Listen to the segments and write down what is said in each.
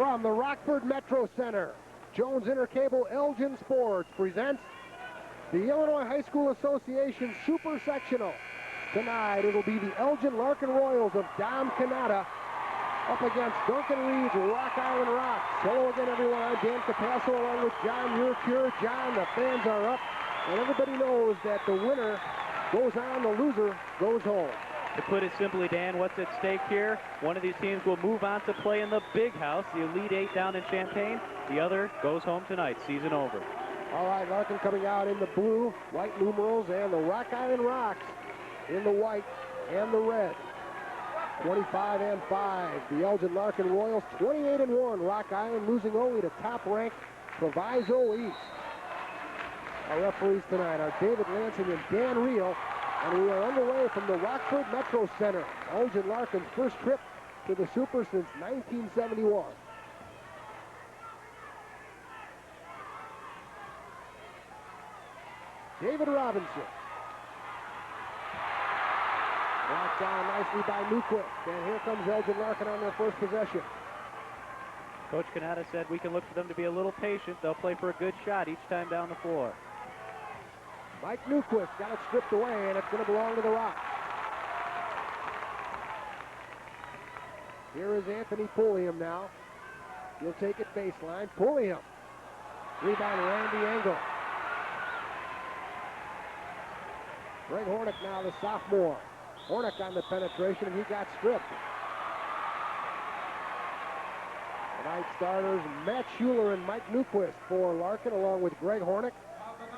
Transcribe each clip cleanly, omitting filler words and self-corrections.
From the Rockford Metro Center, Jones Intercable Elgin Sports presents the Illinois High School Association Supersectional. Tonight it'll be the Elgin Larkin Royals of Dom Canada up against Duncan Reed's Rock Island Rocks. Hello again, everyone. I'm Dan Capasso along with John Urcure. John, the fans are up, and everybody knows that the winner goes on, the loser goes home. To put it simply, Dan, what's at stake here? One of these teams will move on to play in the big house, the Elite Eight down in Champaign. The other goes home tonight, season over. All right, Larkin coming out in the blue, white numerals, and the Rock Island Rocks in the white and the red. 25-5. The Elgin Larkin Royals 28-1. Rock Island losing only to top-ranked Proviso East. Our referees tonight are David Lansing and Dan Reel. And we are underway from the Rockford Metro Center. Elgin Larkin's first trip to the Super since 1971. David Robinson. Blocked down nicely by Newquist. And here comes Elgin Larkin on their first possession. Coach Canada said we can look for them to be a little patient. They'll play for a good shot each time down the floor. Mike Newquist got it stripped away, and it's going to belong to the Rocks. Here is Anthony Pulliam now. He'll take it baseline. Pulliam. Rebound, Randy Engel. Greg Hornick now, the sophomore. Hornick on the penetration, and he got stripped. Tonight starters, Matt Schuler and Mike Newquist for Larkin, along with Greg Hornick.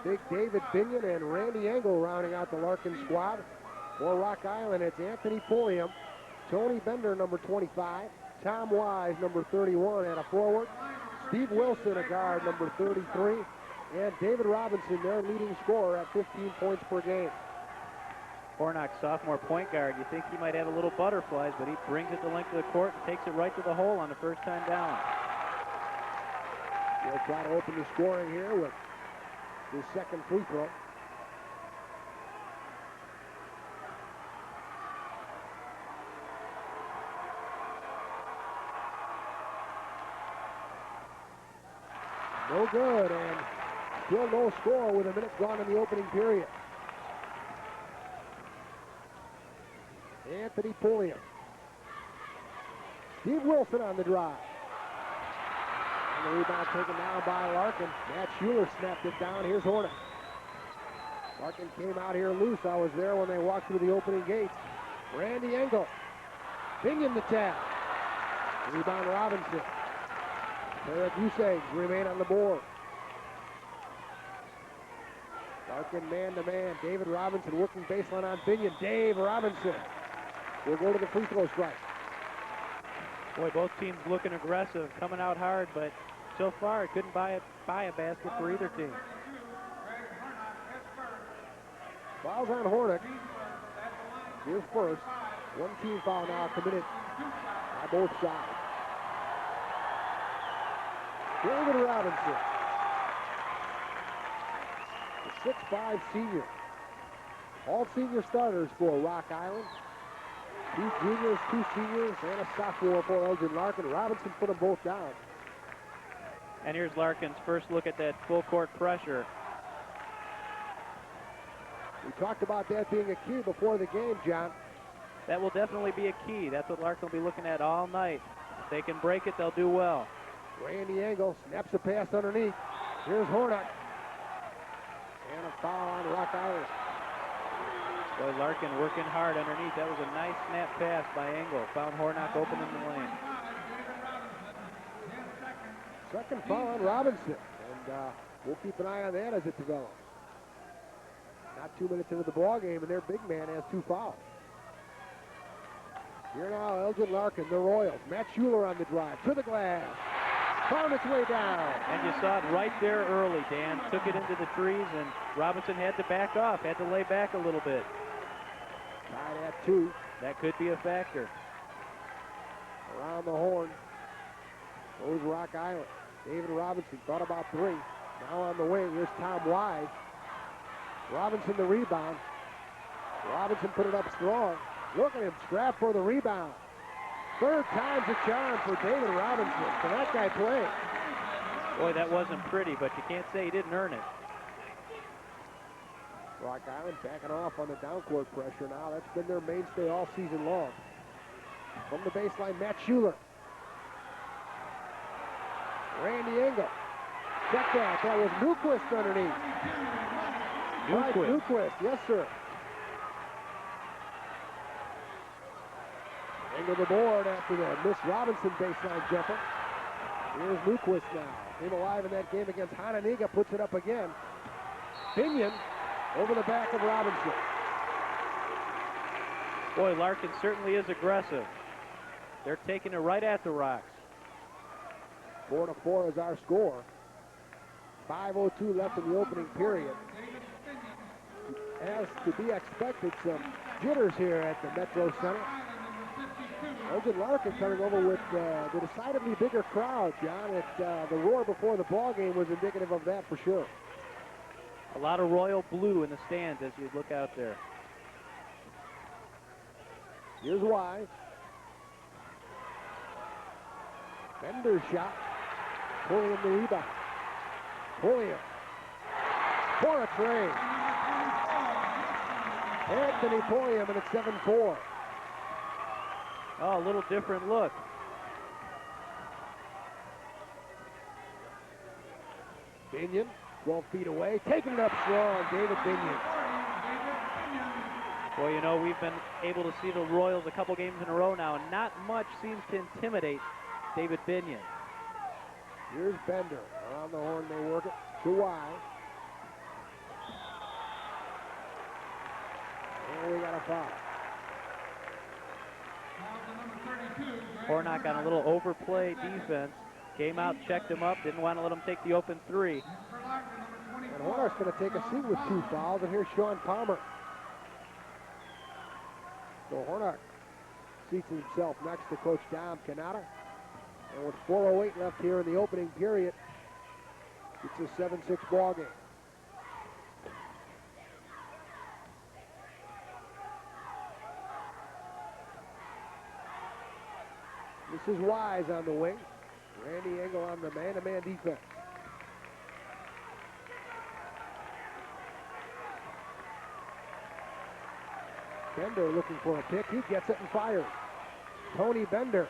Big David Binion and Randy Engel rounding out the Larkin squad. For Rock Island, it's Anthony Pulliam, Tony Bender, number 25, Tom Wise, number 31, and a forward, Steve Wilson, a guard, number 33, and David Robinson, their leading scorer at 15 points per game. Hornock, sophomore point guard. You think he might have a little butterflies, but he brings it the length of the court and takes it right to the hole on the first time down. He'll try to open the scoring here with his second free throw. No good, and still no score with a minute gone in the opening period. Anthony Pulliam. Steve Wilson on the drive. And the rebound taken down by Larkin. Matt Schuler snapped it down. Here's Hornick. Larkin came out here loose. I was there when they walked through the opening gates. Randy Engel. Binion the tap. Rebound Robinson. Tarek Usags remain on the board. Larkin man-to-man. David Robinson working baseline on Binion. Dave Robinson will go to the free throw strike. Boy, both teams looking aggressive, coming out hard, but so far it couldn't buy a basket for either team. Fouls on Hornick. His first. One team foul now committed by both sides. David Robinson, the 6'5" senior. All senior starters for Rock Island. 2 juniors, 2 seniors, and a sophomore for Elgin Larkin. Robinson put them both down. And here's Larkin's first look at that full court pressure. We talked about that being a key before the game, John. That will definitely be a key. That's what Larkin will be looking at all night. If they can break it, they'll do well. Randy Engel snaps a pass underneath. Here's Hornick. And a foul on Rock Island. Boy, Larkin working hard underneath. That was a nice snap pass by Engel. Found Hornock open in the lane. Second foul on Robinson. And we'll keep an eye on that as it develops. Not 2 minutes into the ball game, and their big man has 2 fouls. Here now, Elgin Larkin, the Royals. Matt Schuler on the drive. To the glass. Found its way down. And you saw it right there early, Dan. Took it into the trees, and Robinson had to back off, had to lay back a little bit. Tied at 2. That could be a factor. Around the horn goes Rock Island. David Robinson thought about 3. Now on the wing, here's Tom Wise. Robinson the rebound. Robinson put it up strong. Look at him, scrap for the rebound. Third time's a charm for David Robinson. Can that guy play? Boy, that wasn't pretty, but you can't say he didn't earn it. Rock Island backing off on the downcourt pressure now. That's been their mainstay all season long. From the baseline, Matt Schuler. Randy Engel. Check that. That was Newquist underneath. Right, Newquist. Yes, sir. Engel the board after the Miss Robinson baseline jumper. Here's Newquist now. Came alive in that game against Hananiga. Puts it up again. Binion over the back of Robinson. Boy, Larkin certainly is aggressive. They're taking it right at the Rocks. 4-4 is our score. 5:02 left in the opening period. As to be expected, some jitters here at the Metro Center. Elgin Larkin coming over with the decidedly bigger crowd, John. The roar before the ball game was indicative of that for sure. A lot of royal blue in the stands as you look out there. Here's why. Bender's shot. Pulliam the rebound. Pulliam. For a trade. Anthony Pulliam, and it's 7-4. Oh, a little different look. Binion, 12 feet away. Taking it up strong, David Binion. Well, you know, we've been able to see the Royals a couple games in a row now, and not much seems to intimidate David Binion. Here's Bender. Around the horn, they work it to Y. And we got a foul. Hornock on a little overplay defense. Came out, checked him up, didn't want to let him take the open three. And Hornock's going to take a seat with 2 fouls, and here's Sean Palmer. So Hornock seats himself next to Coach Dom Canada. And with 4:08 left here in the opening period, it's a 7-6 ball game. This is Wise on the wing. Randy Engel on the man-to-man defense. Bender looking for a pick. He gets it and fires. Tony Bender.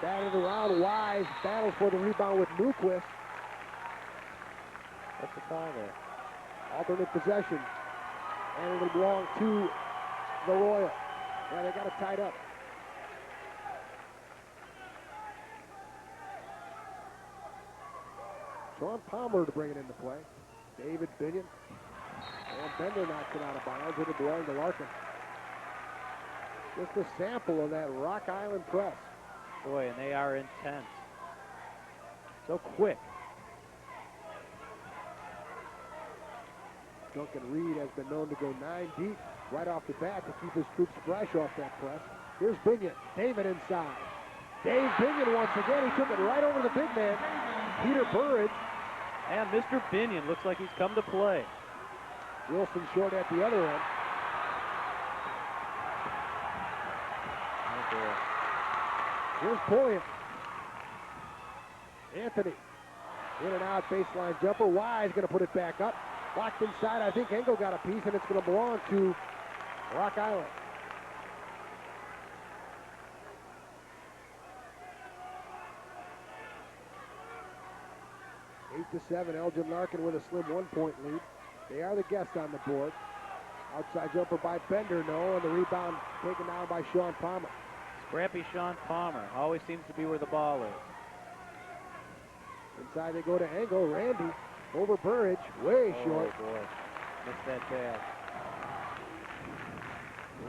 Batted around. Wise battles for the rebound with Newquist. That's a foul there. Alternate possession. And it'll belong to the Royals. Yeah, they got it tied up. Sean Palmer to bring it into play. David Binion. And Bender knocks it out of bounds. It'll belong to Larkin. Just a sample of that Rock Island press. Boy, and they are intense. So quick. Duncan Reed has been known to go 9 deep right off the bat to keep his troops fresh off that press. Here's Binion. David inside. Dave Binion once again. He took it right over the big man, Peter Burridge. And Mr. Binion looks like he's come to play. Wilson short at the other end. Oh, boy. Here's Pulliam. Anthony. In and out baseline jumper. Wise going to put it back up. Locked inside. I think Engel got a piece, and it's going to belong to Rock Island. Eight to 7. Elgin Larkin with a slim 1-point lead. They are the guest on the board. Outside jumper by Bender, no, and the rebound taken down by Sean Palmer. Scrappy Sean Palmer always seems to be where the ball is. Inside they go to Engel. Randy over Burridge, way short. Oh boy, missed that bad.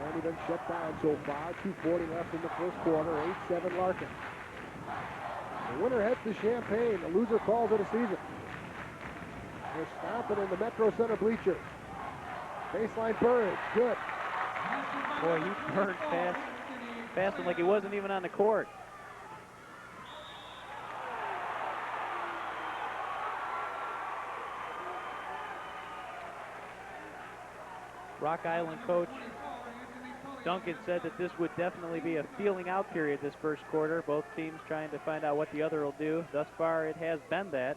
Randy been shut down so far. 2:40 left in the first quarter. 8-7 Larkin. The winner heads to Champaign. The loser calls it a season. They're stomping in the Metro Center bleachers. Baseline Burridge, good. Boy, he burned past him like he wasn't even on the court. Rock Island coach Duncan said that this would definitely be a feeling out period this first quarter. Both teams trying to find out what the other will do. Thus far, it has been that.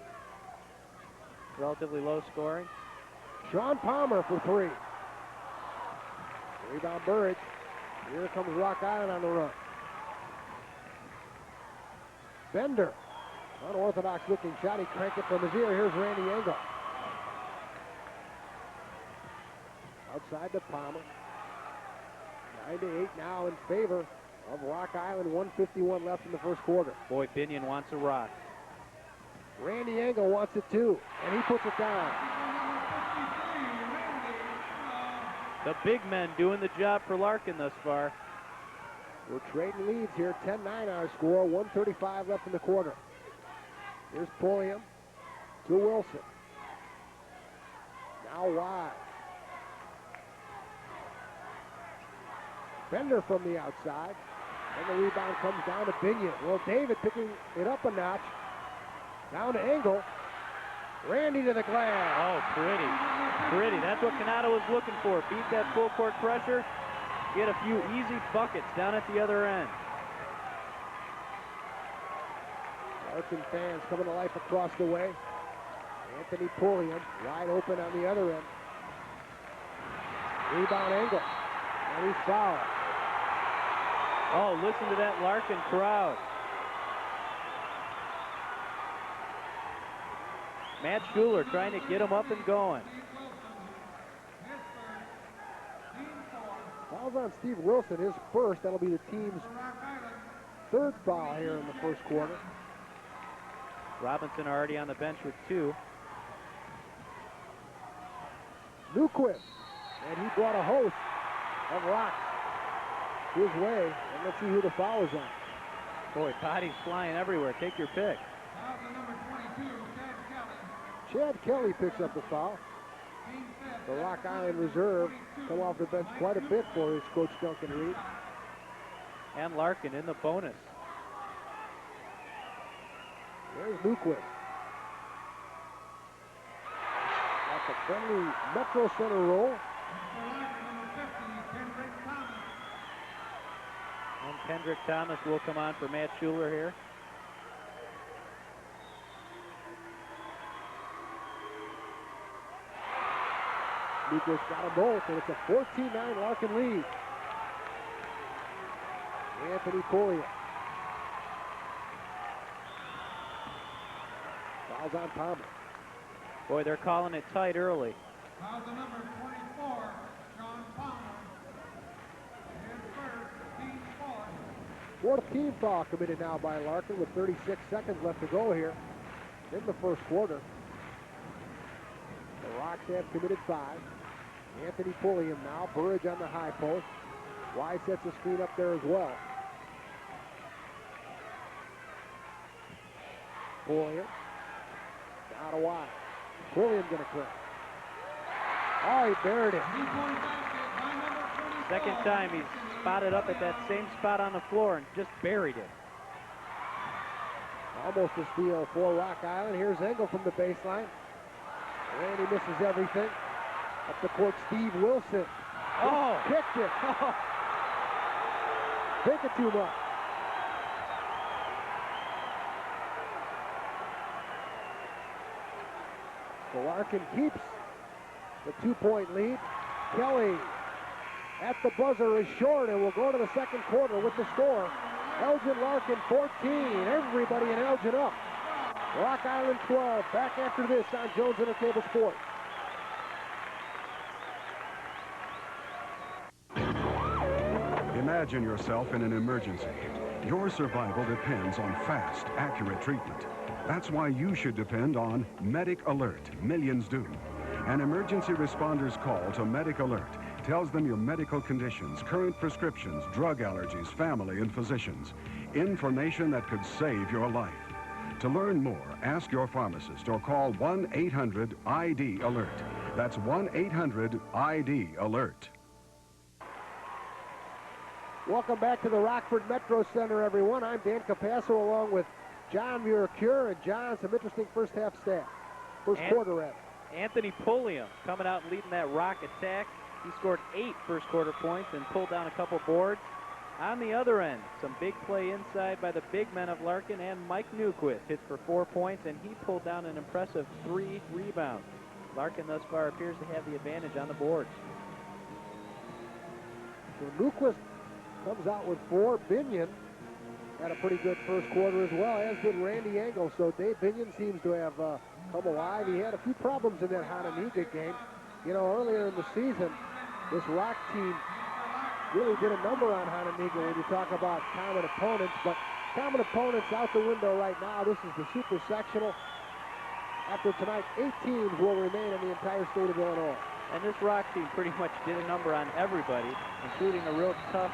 Relatively low scoring. Sean Palmer for three. Rebound Burridge. Here comes Rock Island on the run. Bender. Unorthodox looking shot. He cranked it from his ear. Here's Randy Engel. Outside to Palmer. 9-8 now in favor of Rock Island. 1:51 left in the first quarter. Boy, Binion wants a rock. Randy Engel wants it too, and he puts it down. The big men doing the job for Larkin thus far. We're trading leads here. 10-9 our score. 1:35 left in the quarter. Here's Pulliam to Wilson. Now wide. Bender from the outside. And the rebound comes down to Binion. Well, David picking it up a notch. Down to Engel. Randy to the glass. Oh, pretty. Pretty. That's what Canada was looking for. Beat that full court pressure. Get a few easy buckets down at the other end. Larkin fans coming to life across the way. Anthony Pulliam wide open on the other end. Rebound Engel. And he's fouled. Oh, listen to that Larkin crowd. Matt Schuler trying to get him up and going. Foul's on Steve Wilson, his first. That'll be the team's third foul here in the first quarter. Robinson already on the bench with 2. Newquist, and he brought a host of rocks his way. And let's see who the foul is on. Boy, bodies flying everywhere. Take your pick. Chad Kelly picks up the foul. The Rock Island reserve come off the bench quite a bit for his coach Duncan Reed. And Larkin in the bonus. There's Newquist. Got the friendly Metro Center roll. And Kendrick Thomas will come on for Matt Schuler here. Newquist got them both, and it's a 14-9 Larkin lead. Anthony Pulliam. Fouls on Palmer. Boy, they're calling it tight early. Foul the number 24, Sean Palmer. His first, team foul. Fourth team foul committed now by Larkin with 36 seconds left to go here in the first quarter. The Rocks have committed 5. Anthony Pulliam now. Burridge on the high post. Wise sets a screen up there as well. Pulliam. Down to Wise. Pulliam going to crack. Oh, he buried it. Second time he's spotted up at that same spot on the floor and just buried it. Almost a steal for Rock Island. Here's Engel from the baseline. And he misses everything. Up the court, Steve Wilson. Oh! Kicked it. Take it too much. So Larkin keeps the 2-point lead. Kelly at the buzzer is short, and we'll go to the second quarter with the score. Elgin Larkin 14. Everybody in Elgin up. Rock Island 12. Back after this on Jones Intercable Sports. Imagine yourself in an emergency. Your survival depends on fast, accurate treatment. That's why you should depend on Medic Alert. Millions do. An emergency responder's call to Medic Alert tells them your medical conditions, current prescriptions, drug allergies, family, and physicians. Information that could save your life. To learn more, ask your pharmacist or call 1-800-ID-ALERT. That's 1-800-ID-ALERT. Welcome back to the Rockford Metro Center, everyone. I'm Dan Capasso along with John Muir-Cure. And John, some interesting first half stats. First quarter at. Anthony Pulliam coming out and leading that Rock attack. He scored 8 first quarter points and pulled down a couple boards. On the other end, some big play inside by the big men of Larkin, and Mike Newquist hits for 4 points, and he pulled down an impressive 3 rebounds. Larkin thus far appears to have the advantage on the boards. So Newquist comes out with 4. Binion had a pretty good first quarter as well, as did Randy Engel. So Dave Binion seems to have come alive. He had a few problems in that Hananiga game. You know, earlier in the season, this Rock team really did a number on Hananiga when you talk about common opponents, but common opponents out the window right now. This is the super sectional. After tonight, 8 teams will remain in the entire state of Illinois. And this Rock team pretty much did a number on everybody, including a real tough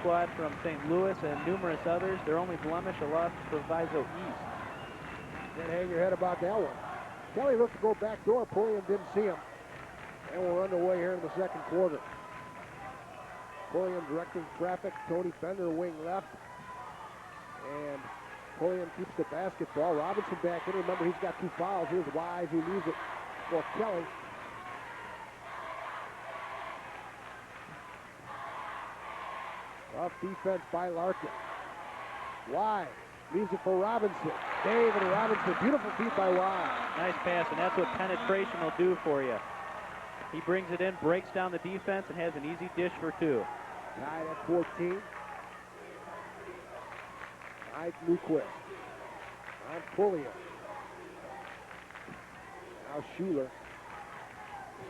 squad from St. Louis and numerous others. Their only blemish, a loss to Proviso East. Can't hang your head about that one. Kelly looked to go back door. Pulliam didn't see him. And we're underway here in the second quarter. Pulliam directing traffic. Tony Fender wing left. And Pulliam keeps the basketball. Robinson back in. Remember, he's got 2 fouls. Here's Wise, who leaves it for Kelly. Tough defense by Larkin. Wise leaves it for Robinson. David Robinson, beautiful feed by Wise. Nice pass, and that's what penetration will do for you. He brings it in, breaks down the defense, and has an easy dish for 2. Tied at 14. Mike Newquist. On Pulliam. Now Schuler.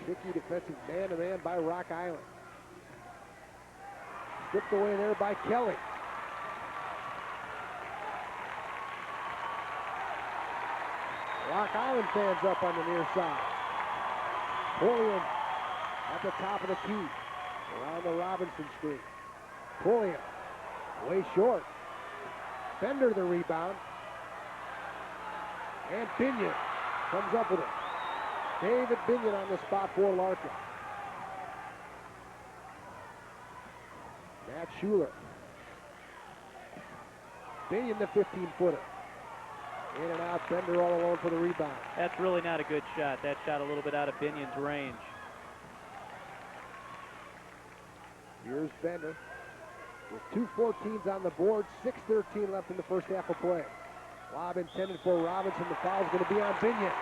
Tricky defensive man-to-man by Rock Island. Stripped away there by Kelly. Rock Island fans up on the near side. Pulliam at the top of the key. Around the Robinson Street. Pulliam way short. Fender the rebound. And Binion comes up with it. David Binion on the spot for Larkin. Matt Schuler. Binion the 15-footer. In and out, Bender all alone for the rebound. That's really not a good shot. That shot a little bit out of Binion's range. Here's Bender with 2 14s on the board, 6:13 left in the first half of play. Lob intended for Robinson. The foul's going to be on Binion.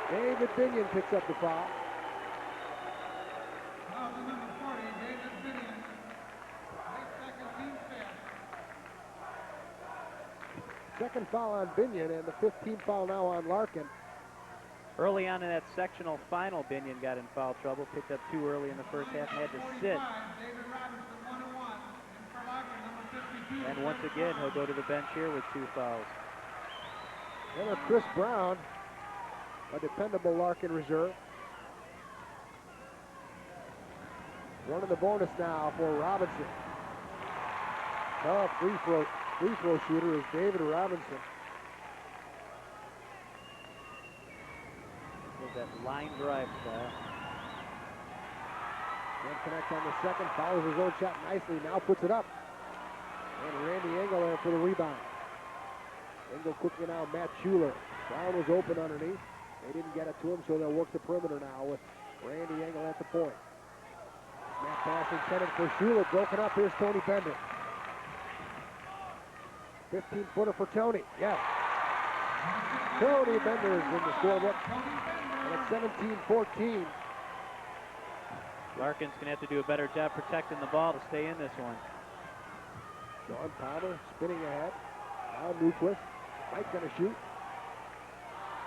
David Binion picks up the foul. Foul to number 40, David Binion. 8-second team foul. Second foul on Binion, and the 15th foul now on Larkin. Early on in that sectional final, Binion got in foul trouble, picked up 2 early in the first half and had to sit. David Robinson, 1-1. And for Larkin, number 52. And once again, he'll go to the bench here with 2 fouls. Center Chris Brown, a dependable Larkin reserve. Running the bonus now for Robinson. Tough free throw shooter is David Robinson. With that line drive style. Can't connect on the second, follows his own shot nicely, now puts it up. And Randy Engel there for the rebound. Engel quickly now, Matt Schuler. Brown was open underneath. They didn't get it to him, so they'll work the perimeter now with Randy Engel at the point. Snap pass intended for Schuler, broken up. Here's Tony Bender. 15-footer for Tony, yes. Tony Bender is in the scorebook. And it's 17-14. Larkin's going to have to do a better job protecting the ball to stay in this one. Sean Palmer spinning ahead. Now Newquist. Mike going to shoot.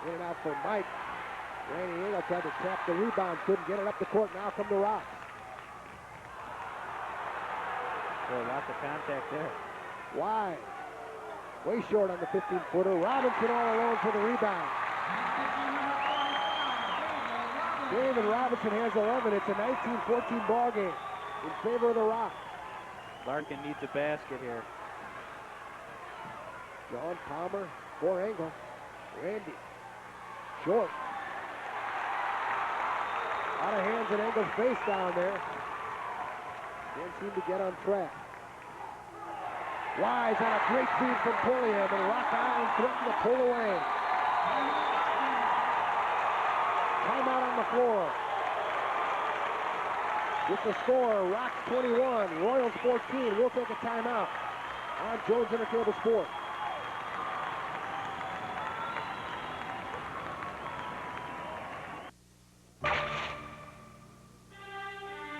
In and out for Mike. Randy Engel tried to tap the rebound. Couldn't get it up the court. Now come the Rocks. Boy, lots of contact there. Wide. Way short on the 15-footer. Robinson all alone for the rebound. David Robinson has 11. It's a 19-14 ball game in favor of the Rocks. Larkin needs a basket here. John Palmer for Engel. Randy. Short. Out of hands in Engel's face down there. Can't seem to get on track. Wise on a great feed from Pulliam, and Rock Island threatened to pull away. the floor. With the score, Rocks 21, Royals 14. We'll take a timeout on Jones Intercable Sports.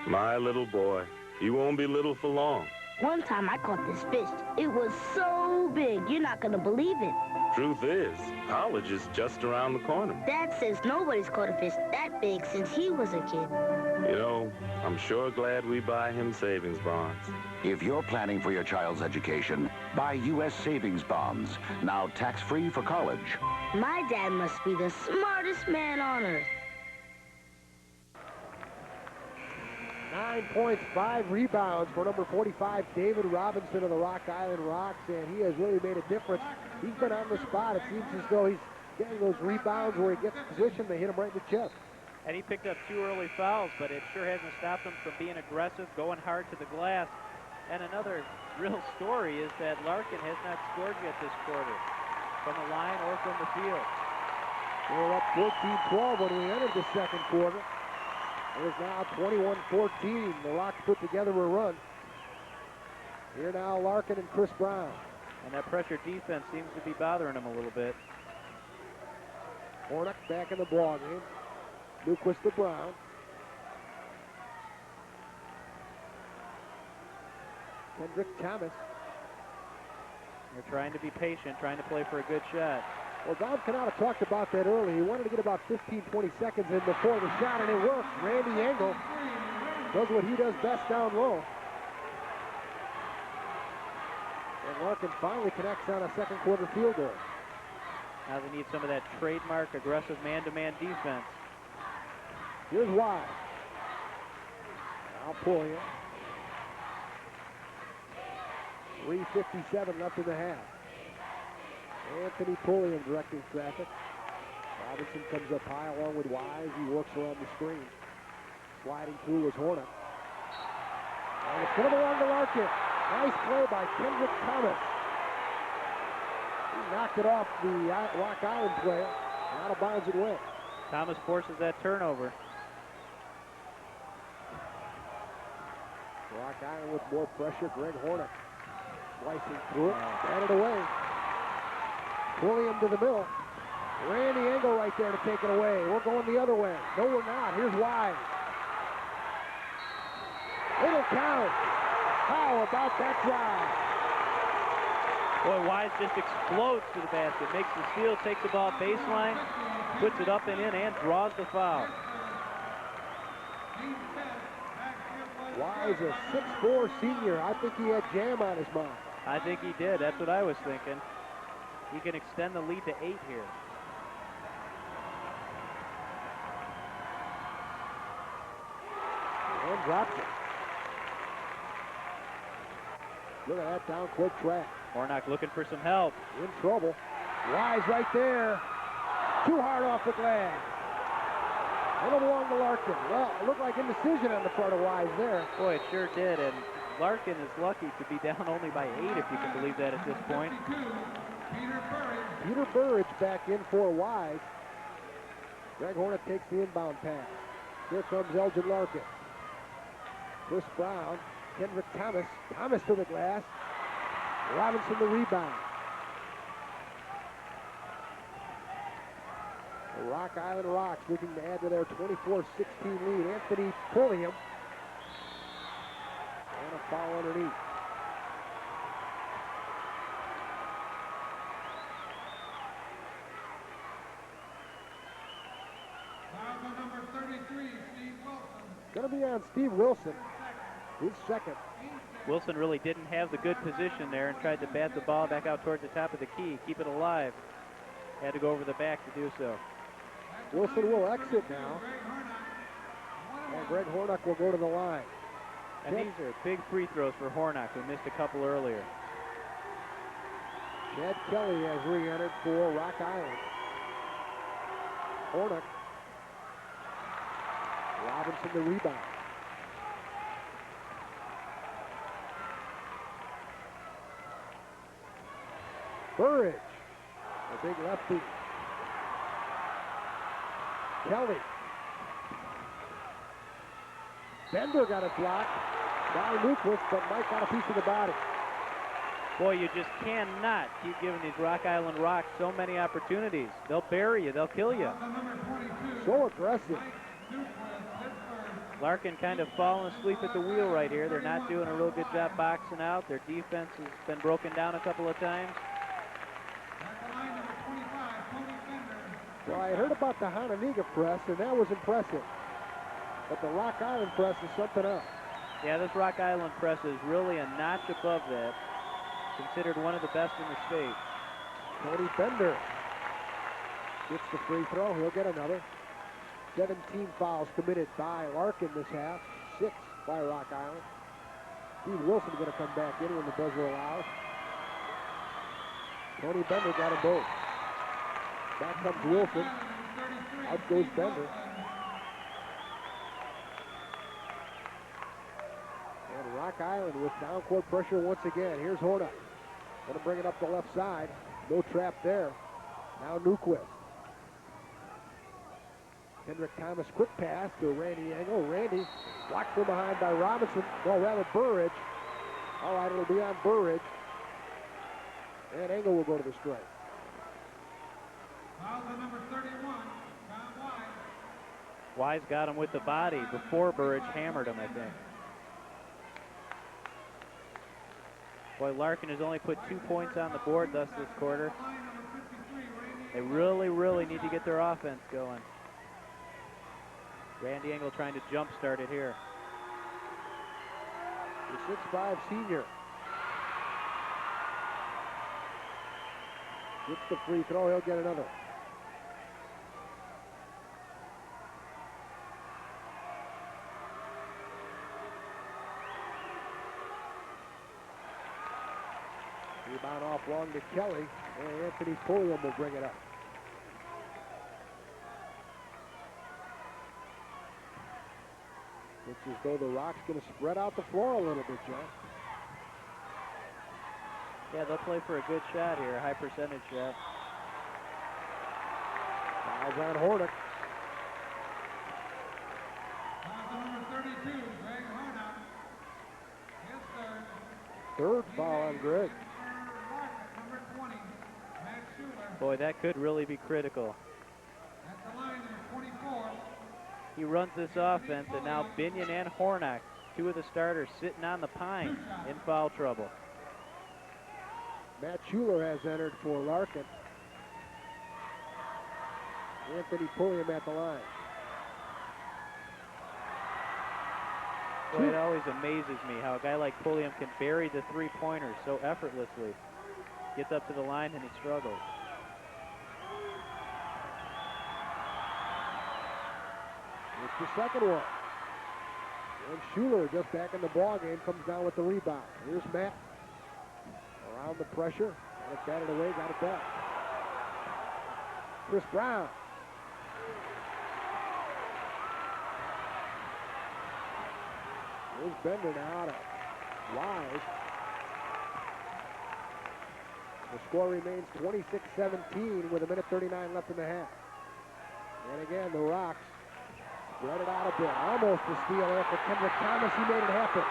My little boy, you won't be little for long. One time I caught this fish. It was so big, you're not gonna believe it. Truth is, college is just around the corner. Dad says nobody's caught a fish that big since he was a kid. You know, I'm sure glad we buy him savings bonds. If you're planning for your child's education, buy U.S. savings bonds, now tax-free for college. My dad must be the smartest man on earth. 9 points, 5 rebounds for number 45, David Robinson of the Rock Island Rocks, and he has really made a difference. He's been on the spot. It seems as though he's getting those rebounds where he gets positioned, they hit him right in the chest. And he picked up 2 early fouls, but it sure hasn't stopped him from being aggressive, going hard to the glass. And another real story is that Larkin has not scored yet this quarter, from the line or from the field. They were up 14-12 when we entered the second quarter. It is now 21-14. The Rocks put together a run. Here now Larkin and Chris Brown. And that pressure defense seems to be bothering him a little bit. Hornock back in the ball game. Newquist to Brown. Kendrick Thomas. They're trying to be patient, trying to play for a good shot. Well, Don Canada talked about that early. He wanted to get about 15, 20 seconds in before the shot, and it worked. Randy Engel does what he does best down low. And Larkin finally connects on a second quarter field goal. Now they need some of that trademark aggressive man-to-man defense. Here's Wise. Now Pulliam. 3:57 left in the half. Anthony Pulliam directing traffic. Robinson comes up high along with Wise. He works around the screen. Sliding through was Hornock. And it's put along to Larkin. Nice play by Kendrick Thomas. He knocked it off the Rock Island player. And out of bounds it went. Thomas forces that turnover. Rock Island with more pressure. Greg Hornock slicing through it. Batted away. Pulliam to the middle. Randy Engel right there to take it away. We're going the other way. No, we're not. Here's Wise. It'll count. How about that drive? Boy, Wise just explodes to the basket. Makes the steal, takes the ball baseline, puts it up and in, and draws the foul. Wise, a 6'4" senior. I think he had jam on his mind. I think he did. That's what I was thinking. He can extend the lead to 8 here. And drops it. Look at that down court track. Hornock looking for some help. In trouble. Wise right there. Too hard off the glass. It'll belong to Larkin. Well, it looked like indecision on the part of Wise there. Boy, it sure did. And Larkin is lucky to be down only by 8, if you can believe that at this point. Peter Burridge back in for Wise. Greg Hornock takes the inbound pass. Here comes Elgin Larkin. Chris Brown. Kendrick Thomas. Thomas to the glass. Robinson the rebound. The Rock Island Rocks looking to add to their 24-16 lead. Anthony Pulliam. And a foul underneath. Foul on number 33, Steve Wilson. Going to be on Steve Wilson. His second. Wilson really didn't have the good position there and tried to bat the ball back out towards the top of the key, keep it alive. Had to go over the back to do so. Wilson will exit now. And Greg Hornock will go to the line. And these are big free throws for Hornock, who missed a couple earlier. Chad Kelly has re-entered for Rock Island. Hornock. Robinson the rebound. Burridge, the big lefty. Kelly Bender got it blocked by Newquist, but Mike got a piece of the body. Boy, you just cannot keep giving these Rock Island Rocks so many opportunities. They'll bury you. They'll kill you. So aggressive. Larkin kind of falling asleep at the wheel right here. They're not doing a real good job boxing out. Their defense has been broken down a couple of times. Well, I heard about the Hononegah press, and that was impressive. But the Rock Island press is something else. Yeah, this Rock Island press is really a notch above that. Considered one of the best in the state. Tony Bender gets the free throw. He'll get another. 17 fouls committed by Larkin this half. 6 by Rock Island. Steve Wilson's going to come back in when the buzzer allows. Tony Bender got them both. Back comes Wilson. Out goes Bender. And Rock Island with down-court pressure once again. Here's Horna. Going to bring it up the left side. No trap there. Now Newquist. Kendrick Thomas, quick pass to Randy Engel. Randy blocked from behind by Robinson. No, rather Burridge. All right, it'll be on Burridge. And Engel will go to the strike. Foul to number 31, John Wise. Wise got him with the body before Burridge hammered him, I think. Boy, Larkin has only put 2 points on the board thus this quarter. They really, really need to get their offense going. Randy Engel trying to jumpstart it here. The 6'5" senior. Gets the free throw, he'll get another. Rebound off long to Kelly, and Anthony Pulliam will bring it up. Looks as though the Rock's going to spread out the floor a little bit, John. Yeah, they'll play for a good shot here, a high percentage shot. Fouls on Hornick. Foul to number 32, Greg Horna. His third. Third foul on Greg. Number 20, Matt Schuler. Boy, that could really be critical. At the line, number 24. He runs this offense, and now Binion and Hornack, two of the starters, sitting on the pine in foul trouble. Matt Schuler has entered for Larkin. Anthony Pulliam at the line. Boy, it always amazes me how a guy like Pulliam can bury the three-pointers so effortlessly. Gets up to the line and he struggles. It's the second one. And Schuler, just back in the ball game, comes down with the rebound. Here's Matt. Around the pressure. Got it batted away, got it back. Chris Brown. Here's Bender now to Wise. The score remains 26-17 with 1:39 left in the half. And again, the Rocks spread it out a bit. Almost a steal there for Kendrick Thomas. He made it happen.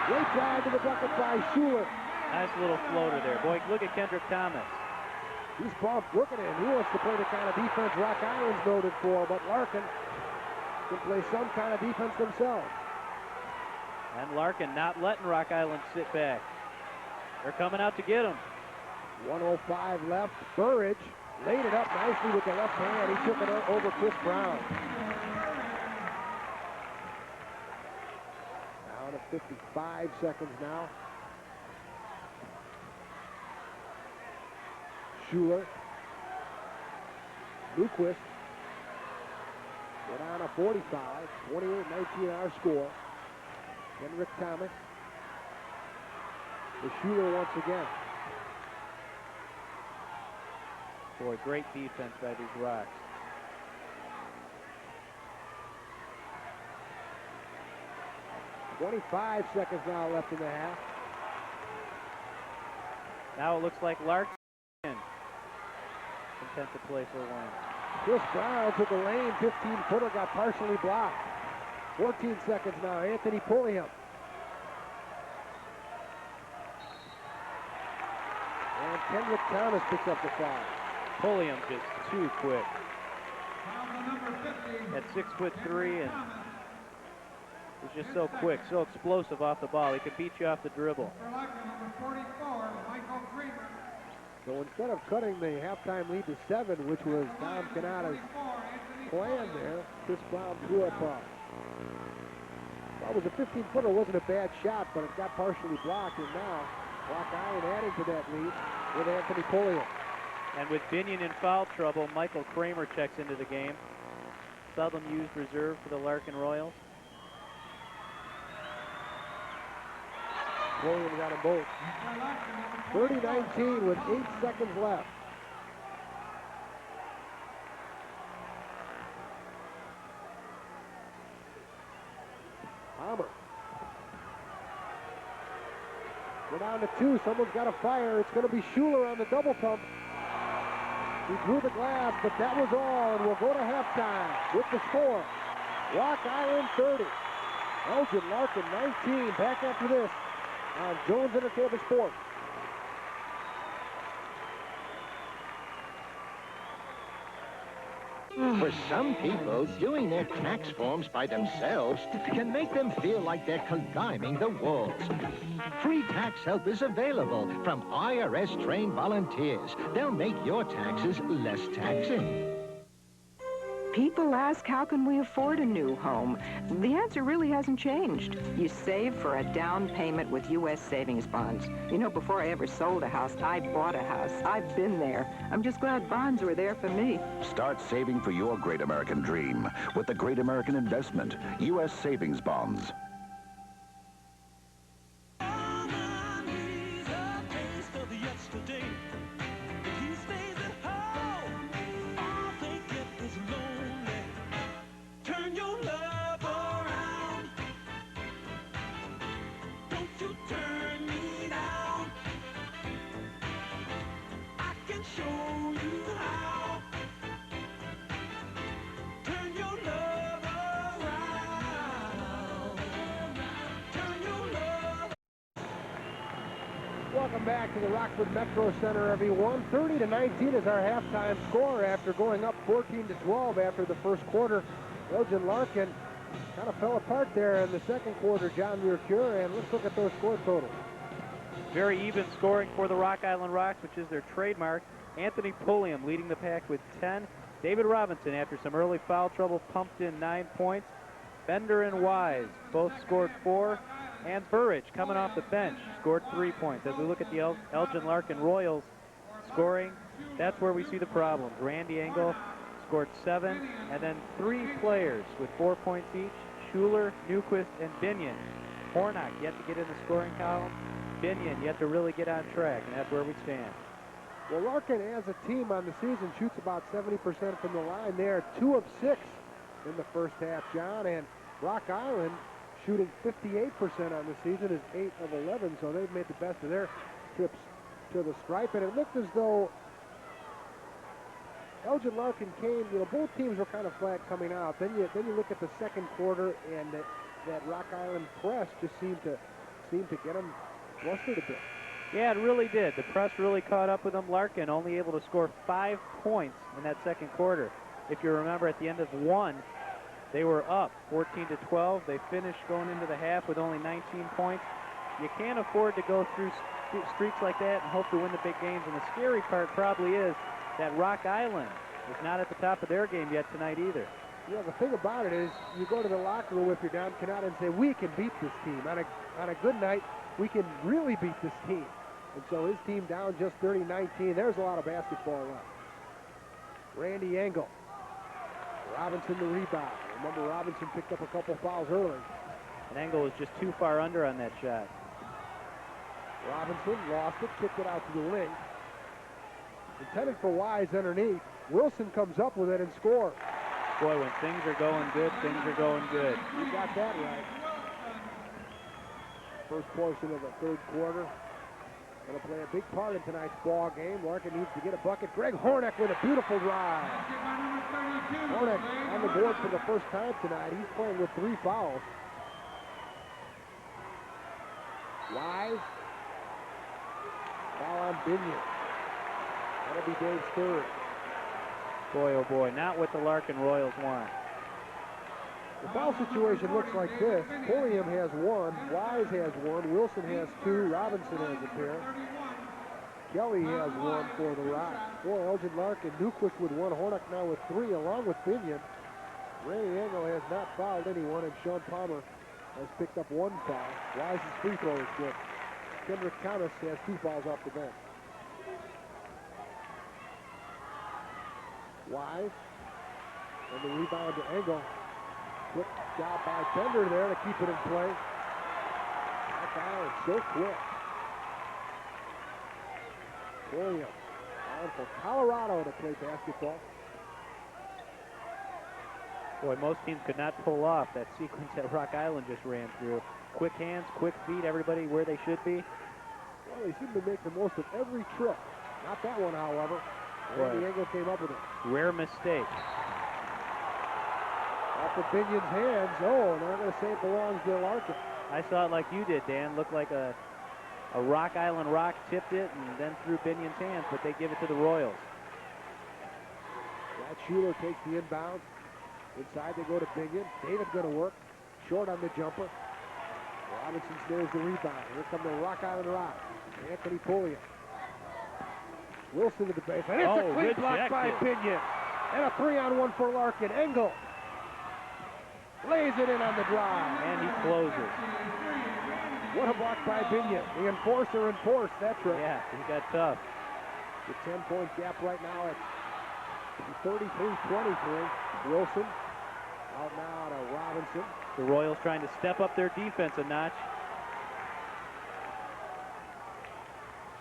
Great drive to the bucket by Schuler. Nice little floater there. Boy, look at Kendrick Thomas. He's pumped. Look at him. He wants to play the kind of defense Rock Island's noted for, but Larkin can play some kind of defense themselves. And Larkin not letting Rock Island sit back. They're coming out to get him. 1:05 left. Burridge laid it up nicely with the left hand. He took it over Chris Brown. Down to 55 seconds now. Schuler. Newquist. We're down to 45. 28-19 our score. Kendrick Thomas. The Schuler once again. Boy, great defense by these Rocks. $25 seconds now left in the half. Now it looks like Larkin content to play for one. Chris Brown took a lane 15-footer, got partially blocked. 14 seconds now, Anthony Pulliam. And Kendrick Thomas picks up the foul. Pulliam just too quick. Foul to number 50. At 6'3" and he's just so quick, so explosive off the ball. He can beat you off the dribble. For Larkin, number 44, Michael Kramer. So instead of cutting the halftime lead to 7, which was Tom Canada's plan there, Chris Brown threw up that was a 15-footer, wasn't a bad shot, but it got partially blocked, and now Rock Island added to that lead with Anthony Pulliam. And with Binion in foul trouble, Michael Kramer checks into the game. Seldom used reserve for the Larkin Royals. Pulliam got them both. 30-19 with 8 seconds left. Palmer. We're down to 2. Someone's got to fire. It's going to be Schuler on the double pump. He drew the glass, but that was all, and we'll go to halftime with the score. Rock Island 30. Elgin Larkin 19. Back after this on Jones Intercable Sports. For some people, doing their tax forms by themselves can make them feel like they're climbing the walls. Free tax help is available from IRS-trained volunteers. They'll make your taxes less taxing. People ask, how can we afford a new home? The answer really hasn't changed. You save for a down payment with U.S. savings bonds. You know, before I ever sold a house, I bought a house. I've been there. I'm just glad bonds were there for me. Start saving for your great American dream with the Great American Investment, U.S. savings bonds. Welcome back to the Rockford Metro Center, everyone. 30-19 is our halftime score after going up 14-12 after the first quarter. Elgin Larkin kind of fell apart there in the second quarter, John Mercure, and let's look at those score totals. Very even scoring for the Rock Island Rocks, which is their trademark. Anthony Pulliam leading the pack with 10. David Robinson, after some early foul trouble, pumped in 9 points. Bender and Wise both scored 4. And Burridge, coming off the bench, scored 3 points. As we look at the Elgin Larkin Royals scoring, that's where we see the problems. Randy Engel scored 7, and then 3 players with 4 points each, Schuler, Newquist, and Binion. Hornock yet to get in the scoring column. Binion yet to really get on track, and that's where we stand. Well, Larkin as a team on the season shoots about 70% from the line there, 2 of 6 in the first half, John, and Rock Island shooting 58% on the season is 8 of 11, so they've made the best of their trips to the stripe. And it looked as though Elgin Larkin came, you know, both teams were kind of flat coming out. Then you look at the second quarter, and that Rock Island press just seemed to get them flustered a bit. Yeah, it really did. The press really caught up with them. Larkin only able to score 5 points in that second quarter. If you remember, at the end of 1, they were up 14-12. They finished going into the half with only 19 points. You can't afford to go through streaks like that and hope to win the big games. And the scary part probably is that Rock Island is not at the top of their game yet tonight either. Yeah, the thing about it is you go to the locker room if you're down Canada and say, we can beat this team. On a good night, we can really beat this team. And so his team down just 30-19. There's a lot of basketball left. Randy Engel. Robinson the rebound. Remember, Robinson picked up a couple fouls early. And Engel was just too far under on that shot. Robinson lost it, kicked it out to the wing. Intended for Wise underneath. Wilson comes up with it and scores. Boy, when things are going good, things are going good. You got that right. First portion of the third quarter. Going to play a big part in tonight's ball game. Larkin needs to get a bucket. Greg Hornick with a beautiful drive. Hornick on the board for the first time tonight. He's playing with 3 fouls. Wise. Foul on Binion. That'll be Dave's third. Boy, oh boy, not what the Larkin Royals want. The foul situation looks like this. Pulliam has 1, Wise has 1, Wilson has 2, Robinson has a pair. Kelly has 1 for the Rock. Boy, Elgin Larkin, Newquist with 1, Hornick now with 3, along with Binion. Randy Engel has not fouled anyone, and Sean Palmer has picked up 1 foul. Wise's free throw is good. Kendrick Thomas has 2 fouls off the bench. Wise, and the rebound to Engel. Quick job by Bender there to keep it in play. That down so quick. William on for Colorado to play basketball. Boy, most teams could not pull off that sequence that Rock Island just ran through. Quick hands, quick feet, everybody where they should be. Well, they seem to make the most of every trip. Not that one, however. Randy Engel came up with it. Rare mistake. Off of Binion's hands. Oh, they're going to say it belongs to Larkin. I saw it like you did, Dan. Looked like a Rock Island Rock tipped it and then threw Binion's hands, but they give it to the Royals. Matt Schuler takes the inbound. Inside they go to Binion. David going to work. Short on the jumper. Robinson snares the rebound. Here come the Rock Island Rock. Anthony Pulliam. Wilson to the baseline. It's a clean block by Binion. And a 3-on-1 for Larkin. Engel lays it in on the drive. And he closes. What a block by Binion. The enforcer enforced that trick. Yeah, he got tough. The 10-point gap right now at 33-23. Wilson out now to Robinson. The Royals trying to step up their defense a notch.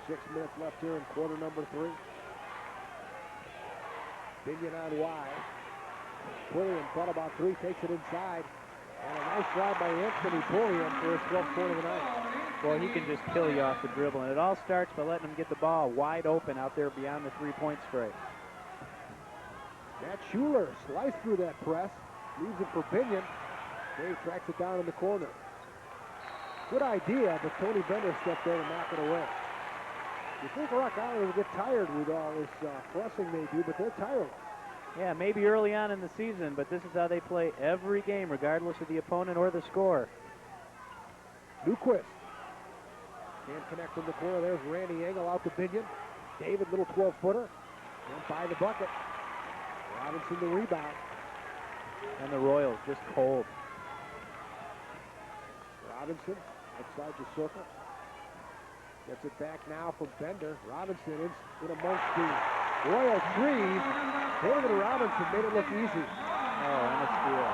6 minutes left here in quarter number 3. Binion on wide. Pulliam thought about 3, takes it inside. And a nice drive by Anthony Pulliam for his 12th point of the night. Boy, he can just kill you off the dribble. And it all starts by letting him get the ball wide open out there beyond the 3-point strike. Matt Schuler sliced through that press. Leaves it for Binion. Dave tracks it down in the corner. Good idea, but Tony Bender stepped there to knock it away. You think Rock Island will get tired with all this pressing they do, but they're tireless. Yeah, maybe early on in the season, but this is how they play every game, regardless of the opponent or the score. Newquist. Can't connect from the corner. There's Randy Engel out to Binion. David, little 12-footer. And by the bucket. Robinson the rebound. And the Royals just cold. Robinson outside the circle. Gets it back now from Bender. Robinson is in amongst the Royal threes. David Robinson made it look easy. Oh, and a steal.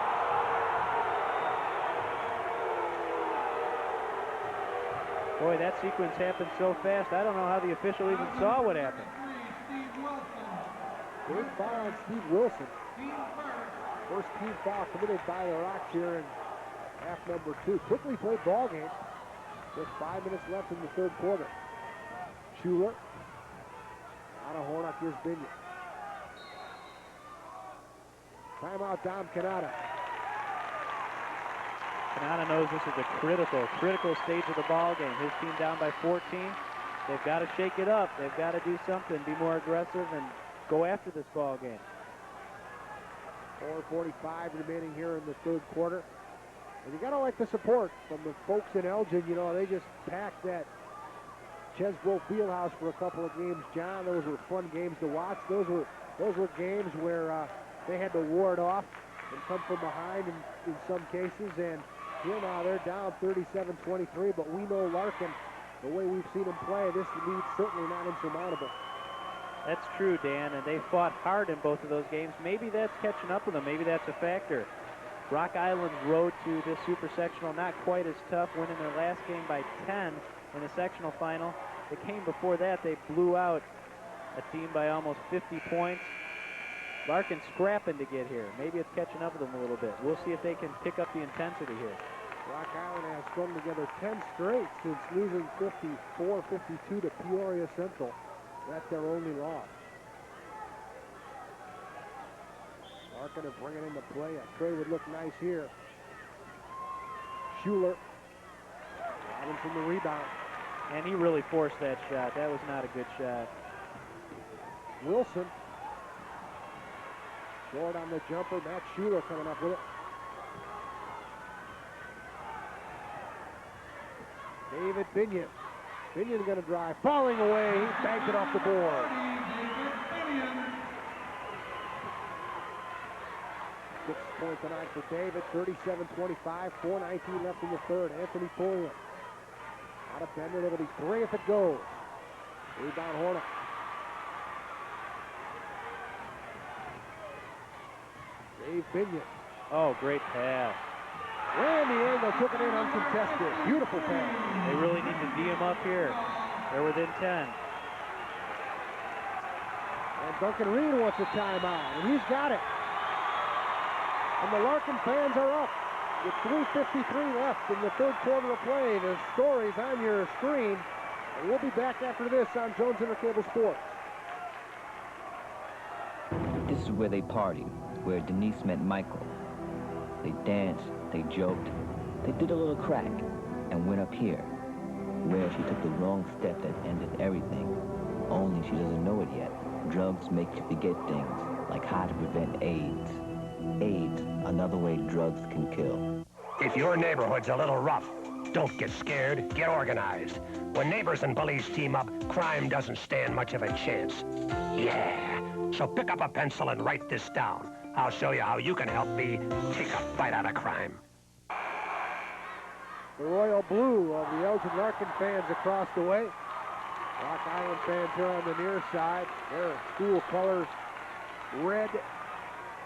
Boy, that sequence happened so fast, I don't know how the official even saw what happened. Big foul on Steve Wilson. First team foul committed by the Rocks here in half number 2. Quickly played ball game. Just 5 minutes left in the third quarter. Schuler. Out of Hornick, here's Binion. Timeout, Dom Canada. Canada knows this is a critical stage of the ball game. His team down by 14. They've got to shake it up. They've got to do something, be more aggressive, and go after this ball game. 4:45 remaining here in the third quarter. And you got to like the support from the folks in Elgin. You know, they just packed that Chesbro Fieldhouse for a couple of games. John, those were fun games to watch. Those were games where they had to ward off and come from behind in some cases. And here now they're down 37-23, but we know Larkin, the way we've seen him play, this lead's certainly not insurmountable. That's true, Dan, and they fought hard in both of those games. Maybe that's catching up with them. Maybe that's a factor. Rock Island's road to this super sectional not quite as tough, winning their last game by 10 in the sectional final. The game before that, they blew out a team by almost 50 points. Larkin scrapping to get here. Maybe it's catching up with them a little bit. We'll see if they can pick up the intensity here. Rock Island has strung together 10 straight since losing 54-52 to Peoria Central. That's their only loss. Larkin to bring it into play. A tray would look nice here. Schuler. Robinson the rebound. And he really forced that shot. That was not a good shot. Wilson. Short on the jumper. Matt Schuler coming up with it. David Binion. Binion going to drive. Falling away. He banked it off the board. 6 points tonight for David. 37-25. 4:19 left in the third. Anthony Pulliam. Out of Bender. It'll be 3 if it goes. Rebound Horner. Dave Binion. Oh, great pass. Randy Engel took it in uncontested. Beautiful pass. They really need to D him up here. They're within 10. And Duncan Reed wants a timeout, and he's got it. And the Larkin fans are up with 3:53 left in the third quarter of play. The story's on your screen, and we'll be back after this on Jones Intercable Sports. This is where they partied, where Denise met Michael. They danced, they joked, they did a little crack, and went up here, where she took the wrong step that ended everything. Only she doesn't know it yet. Drugs make you forget things, like how to prevent AIDS. AIDS, another way drugs can kill. If your neighborhood's a little rough, don't get scared, get organized. When neighbors and bullies team up, crime doesn't stand much of a chance. Yeah, so pick up a pencil and write this down. I'll show you how you can help me take a bite out of crime. The royal blue of the Elgin Larkin fans across the way. Rock Island fans here on the near side. Their school colors, red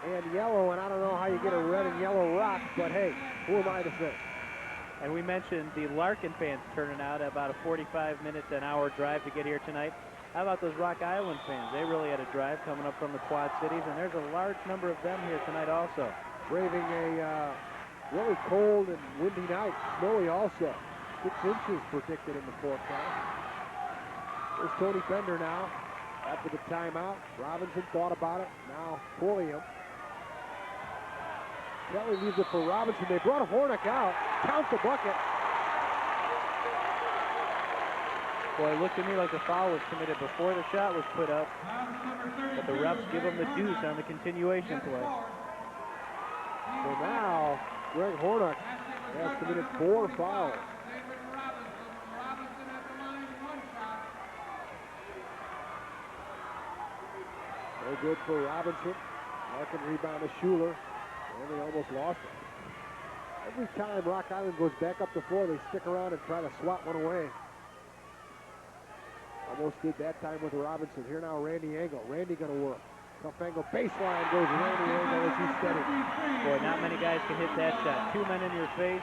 and yellow, and I don't know how you get a red and yellow rock, but hey, who am I to say? And we mentioned the Larkin fans turning out about a 45-minute to an hour drive to get here tonight. How about those Rock Island fans? They really had a drive coming up from the Quad Cities, and there's a large number of them here tonight also. Braving a really cold and windy night. Snowy also. 6 inches predicted in the forecast. There's Tony Bender now after the timeout. Robinson thought about it. Now Pulliam. Kelly leaves it for Robinson. They brought Hornick out. Count the bucket. Boy, it looked to me like the foul was committed before the shot was put up. But the refs give them the deuce on the continuation play. So now, Greg Hornick has committed 4 fouls. No good for Robinson. Larkin rebound to Schuler. And they almost lost it. Every time Rock Island goes back up the floor, they stick around and try to swat one away. Almost did that time with Robinson. Here now, Randy Engel. Randy going to work. Tough angle. Baseline goes Randy Engel as he's steady. Boy, not many guys can hit that shot. 2 men in your face.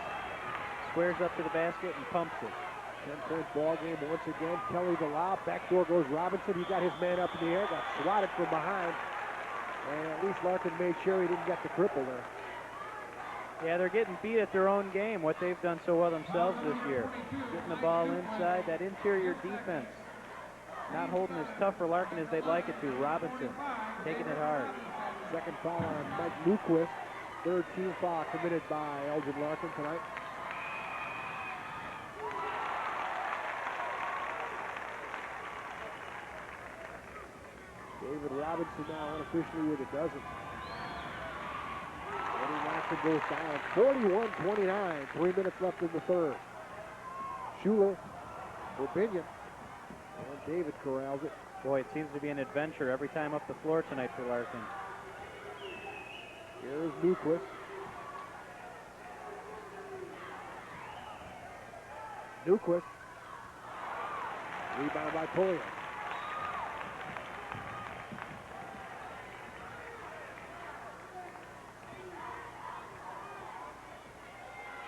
Squares up to the basket and pumps it. 10-point ball game once again. Kelly the lob. Backdoor goes Robinson. He got his man up in the air. Got swatted from behind. And at least Larkin made sure he didn't get the cripple there. Yeah, they're getting beat at their own game, what they've done so well themselves this year. Getting the ball inside, that interior defense. Not holding as tough for Larkin as they'd like it to. Robinson taking it hard. Second foul on Mike Newquist. Third team foul committed by Elgin Larkin tonight. David Robinson now unofficially with a dozen. Eddie Larkin goes down. 41-29. 3 minutes left in the third. Schuler for Binion. And David corrals it. Boy, it seems to be an adventure every time up the floor tonight for Larkin. Here's Newquist. Newquist. Rebound by Pulliam.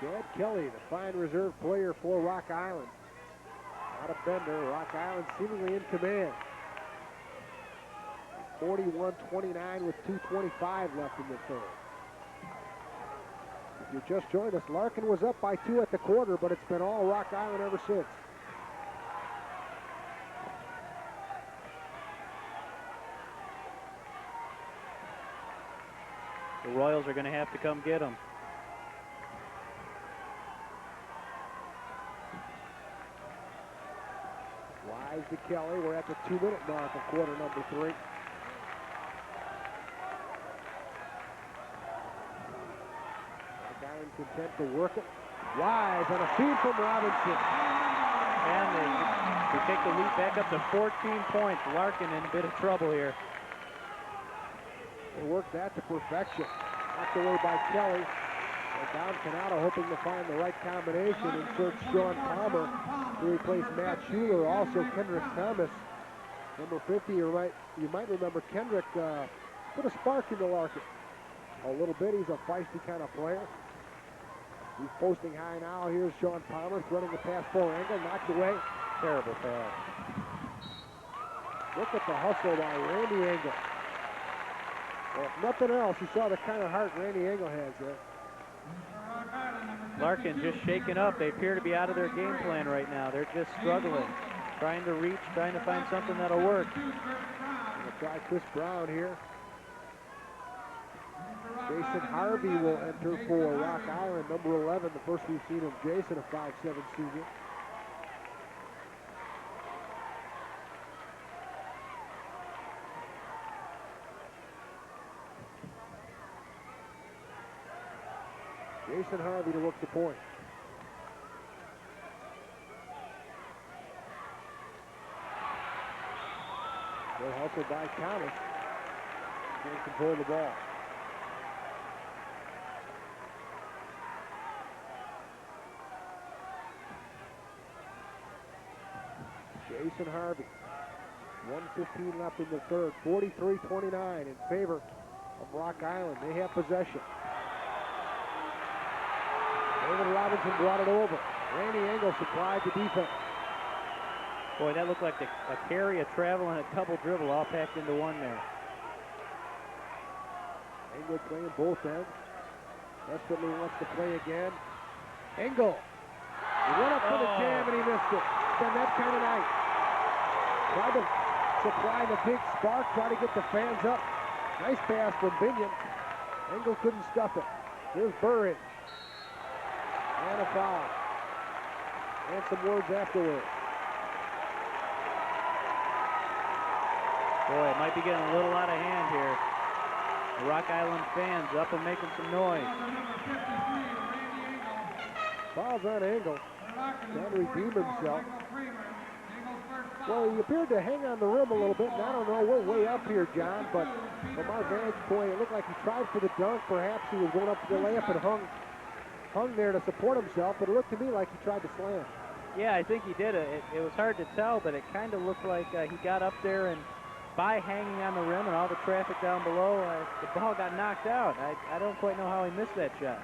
Chad Kelly, the fine reserve player for Rock Island. Out of Bender, Rock Island seemingly in command. 41-29 with 2:25 left in the third. If you just joined us, Larkin was up by 2 at the quarter, but it's been all Rock Island ever since. The Royals are going to have to come get them. Wise to Kelly. We're at the 2-minute mark of quarter number 3. Island content to work it. Wise on a feed from Robinson. And they take the lead back up to 14 points. Larkin in a bit of trouble here. They worked that to perfection. Knocked away by Kelly. And down Canado, hoping to find the right combination. Inserts Sean Palmer to replace Matt Schuler. Also Kendrick Thomas, number 50. You might remember Kendrick put a spark into Larkin. A little bit. He's a feisty kind of player. He's posting high now. Here's Sean Palmer threading the pass for Engel. Knocked away. Terrible pass. Look at the hustle by Randy Engel. Well, if nothing else, you saw the kind of heart Randy Engel has there. Larkin just shaken up. They appear to be out of their game plan right now. They're just struggling. Trying to reach, trying to find something that'll work. We'll try Chris Brown here. Jason Harvey will enter for Rock Island, number 11. The first we've seen of Jason, a 5'7" senior. Jason Harvey to work the point. Good hustle by Thomas. Can't control the ball. Jason Harvey. 1:15 left in the third. 43-29 in favor of Rock Island. They have possession. David Robinson brought it over. Randy Engel supplied the defense. Boy, that looked like a carry, a travel, and a double dribble all packed into one there. Engel playing both ends. Desperately wants to play again. Engel. He went up for the jam and he missed it. It's been that kind of night. Tried to supply the big spark, try to get the fans up. Nice pass from Binion. Engel couldn't stuff it. Here's Burridge. And a foul. And some words afterward. Boy, it might be getting a little out of hand here. The Rock Island fans up and making some noise. Foul's on Engel. Trying to redeem himself. Well, he appeared to hang on the rim a little bit, and I don't know, we're way up here, John, but from our vantage point, it looked like he tried for the dunk. Perhaps he was going up for the layup and hung there to support himself, but it looked to me like he tried to slam. Yeah, I think he did. It was hard to tell, but it kind of looked like he got up there, and by hanging on the rim and all the traffic down below, the ball got knocked out. I don't quite know how he missed that shot.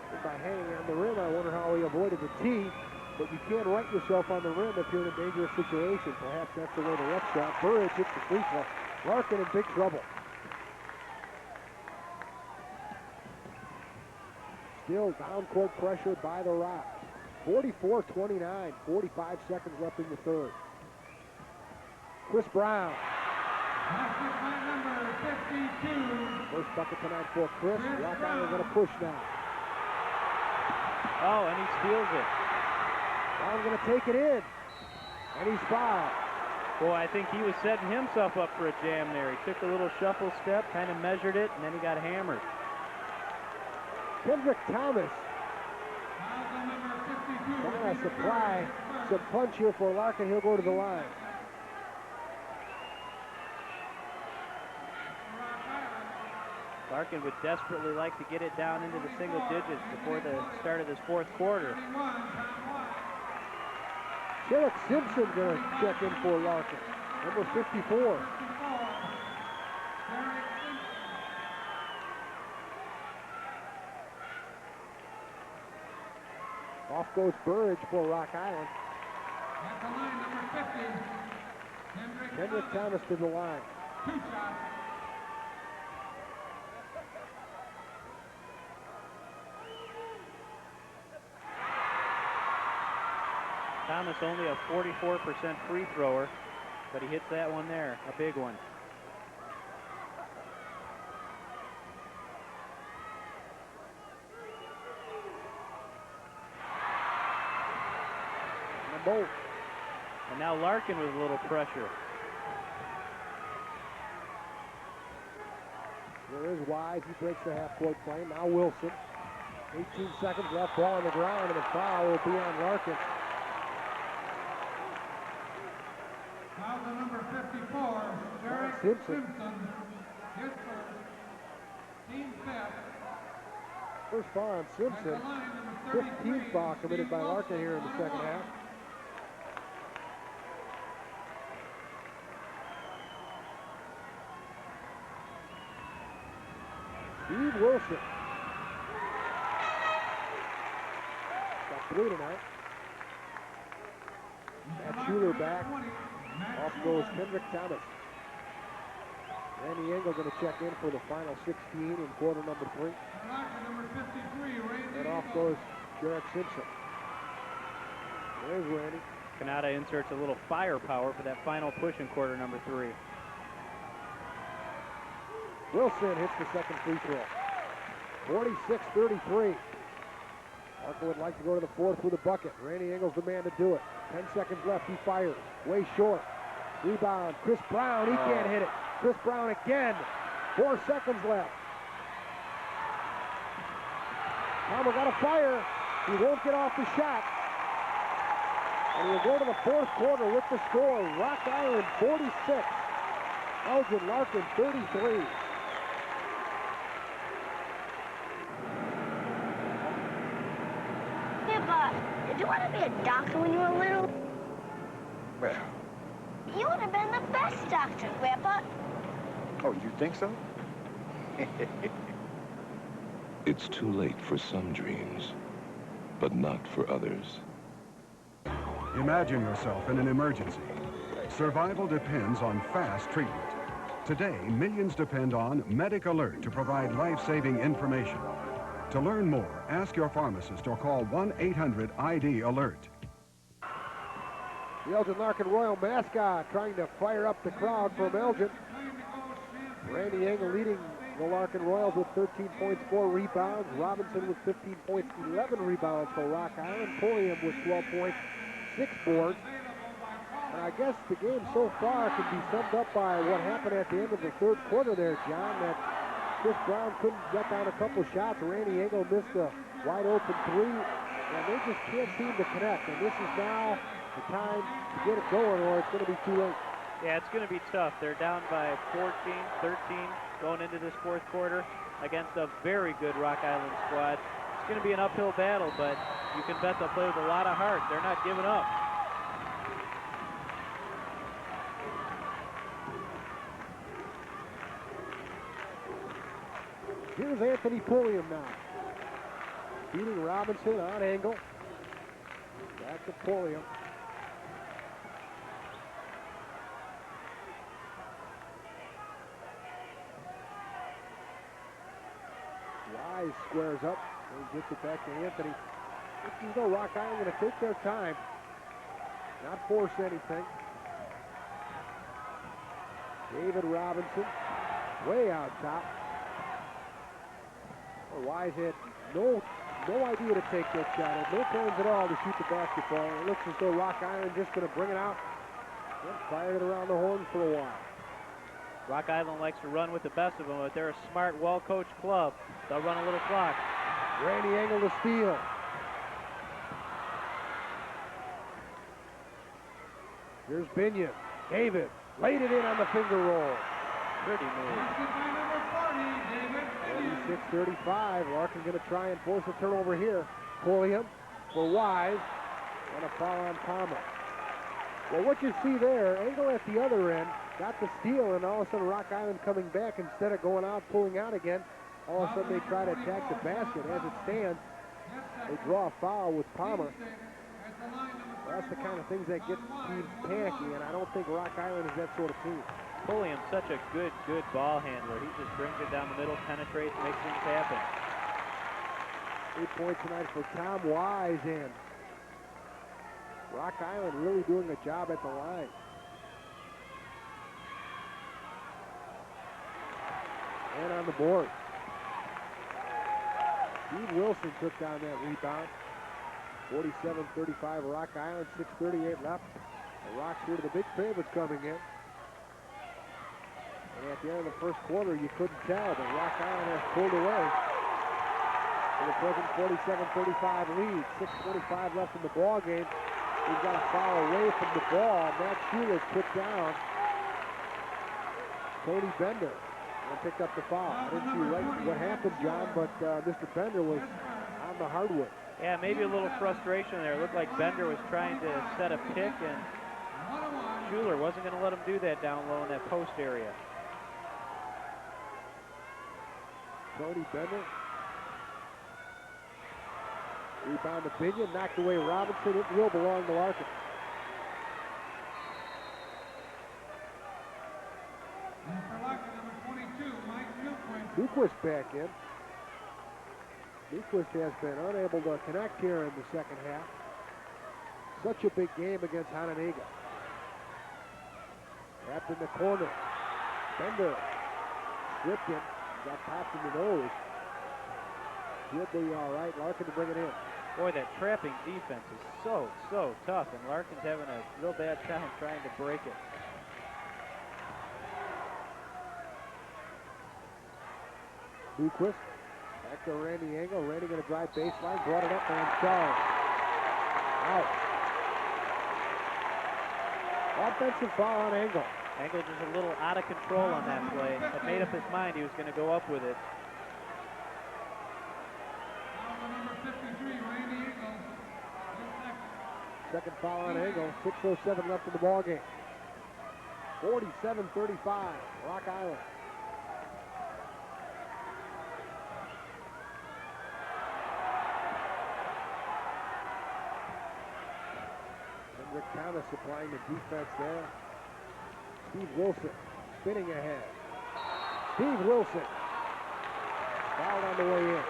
And by hanging on the rim, I wonder how he avoided the tee. But you can't right yourself on the rim if you're in a dangerous situation. Perhaps that's the way the ref shot. Burridge hits the free throw. Larkin in big trouble. Still down court pressure by the Rocks. 44-29, 45 seconds left in the third. Chris Brown. First bucket tonight for Chris. Rock Island going to push now. Oh, and he steals it. Brown's going to take it in. And he's fouled. Boy, I think he was setting himself up for a jam there. He took a little shuffle step, kind of measured it, and then he got hammered. Kendrick Thomas trying to supply some punch here for Larkin. He'll go to the line. Larkin would desperately like to get it down into the single digits before the start of this fourth quarter. Derek Simpson going to check in for Larkin, number 54. Off goes Burridge for Rock Island. At the line, number 50, Kendrick Thomas to the line. 2 shots. Thomas only a 44% free thrower, but he hits that one there, a big one. And now Larkin with a little pressure. There is Wise. He breaks the half-court play. Now Wilson. 18 seconds left. Ball on the ground, and the foul will be on Larkin. Now the number 54, Derek Simpson. His first. Team fifth. First foul on Simpson. 15th foul committed by Larkin here in the second half. Steve Wilson. Got 3 tonight. That shooter back. Off goes Kendrick Thomas. Randy Engel going to check in for the final 16 in quarter number 3. And off goes Jarrett Simpson. There's Randy. Canada inserts a little firepower for that final push in quarter number 3. Wilson hits the second free throw. 46-33. Larkin would like to go to the fourth with a bucket. Randy Engel's the man to do it. 10 seconds left. He fires. Way short. Rebound. Chris Brown. He can't hit it. Chris Brown again. 4 seconds left. Palmer got a fire. He won't get off the shot. And we'll go to the fourth quarter with the score. Rock Island 46. Elgin Larkin 33. Did you want to be a doctor when you were little? Well. You would have been the best doctor, Grandpa. Oh, you think so? It's too late for some dreams, but not for others. Imagine yourself in an emergency. Survival depends on fast treatment. Today, millions depend on Medic Alert to provide life-saving information. To learn more, ask your pharmacist or call 1-800-ID-ALERT. The Elgin Larkin Royal mascot trying to fire up the crowd from Elgin. Randy Engel leading the Larkin Royals with 13 points, 4 rebounds. Robinson with 15 points, 11 rebounds for Rock Island. Pulliam with 12 points, 6 boards. And I guess the game so far can be summed up by what happened at the end of the third quarter there, John, that Chris Brown couldn't get down a couple shots. Randy Engel missed a wide open 3, and they just can't seem to connect. And this is now the time to get it going, or it's going to be too late. Yeah, it's going to be tough. They're down by 14, 13 going into this fourth quarter against a very good Rock Island squad. It's going to be an uphill battle, but you can bet they'll play with a lot of heart. They're not giving up. Here's Anthony Pulliam now. Beating Robinson on Engel. Back to Pulliam. Wise squares up and gets it back to Anthony. You know, Rock Island going to take their time, not force anything. David Robinson, way out top. Wise had no idea to take that shot, had no plans at all to shoot the basketball. It looks as though Rock Island just going to bring it out and fire it around the horn for a while. Rock Island likes to run with the best of them, but they're a smart, well-coached club. They'll run a little clock. Randy Engel to steal. Here's Binion. David laid it in on the finger roll. Pretty move. 36-35. Larkin going to try and force a turnover here. Pulliam for Wise. And a foul on Palmer. Well, what you see there, Engel at the other end got the steal, and all of a sudden Rock Island coming back instead of going out, pulling out again. All of a sudden they try to attack the basket. As it stands, they draw a foul with Palmer. That's the kind of things that get teams panicky, and I don't think Rock Island is that sort of team. Pulliam's such a good ball handler. He just brings it down the middle, penetrates, makes things happen. 8 points tonight for Tom Wise, and Rock Island really doing a job at the line. And on the board. Steve Wilson took down that rebound. 47-35 Rock Island, 6:38 left. The Rocks were the big favorites coming in. And at the end of the first quarter, you couldn't tell, but Rock Island has pulled away. For the present 47-35 lead, 6:25 left in the ball game. He's got a foul away from the ball. Matt Schuler's put down Tony Bender and picked up the foul. I didn't see right what happened, John, but Mr. Bender was on the hardwood. Yeah, maybe a little frustration there. It looked like Bender was trying to set a pick, and Schuler wasn't going to let him do that down low in that post area. Tony Bender. Rebound to Binion, knocked away Robinson. It will belong to Larkin. And for Larkin, number 22, Mike Newquist. Newquist back in. Newquist has been unable to connect here in the second half. Such a big game against Hononegah. Trapped in the corner. Bender stripped him. Got popped in the nose. He'll be all right. Larkin to bring it in. Boy, that trapping defense is so tough, and Larkin's having a real bad time trying to break it. Newquist. Back to Randy Engel. Randy going to drive baseline. Brought it up and charged. Out. Offensive foul on Engel. Engel just a little out of control on that play. Had made up his mind he was going to go up with it. Number 53, Randy Engel. Second foul on Engel. 6:07 left in the ball game. 47-35. Rock Island. Rick Thomas supplying the defense there. Steve Wilson spinning ahead. Steve Wilson fouled on the way in.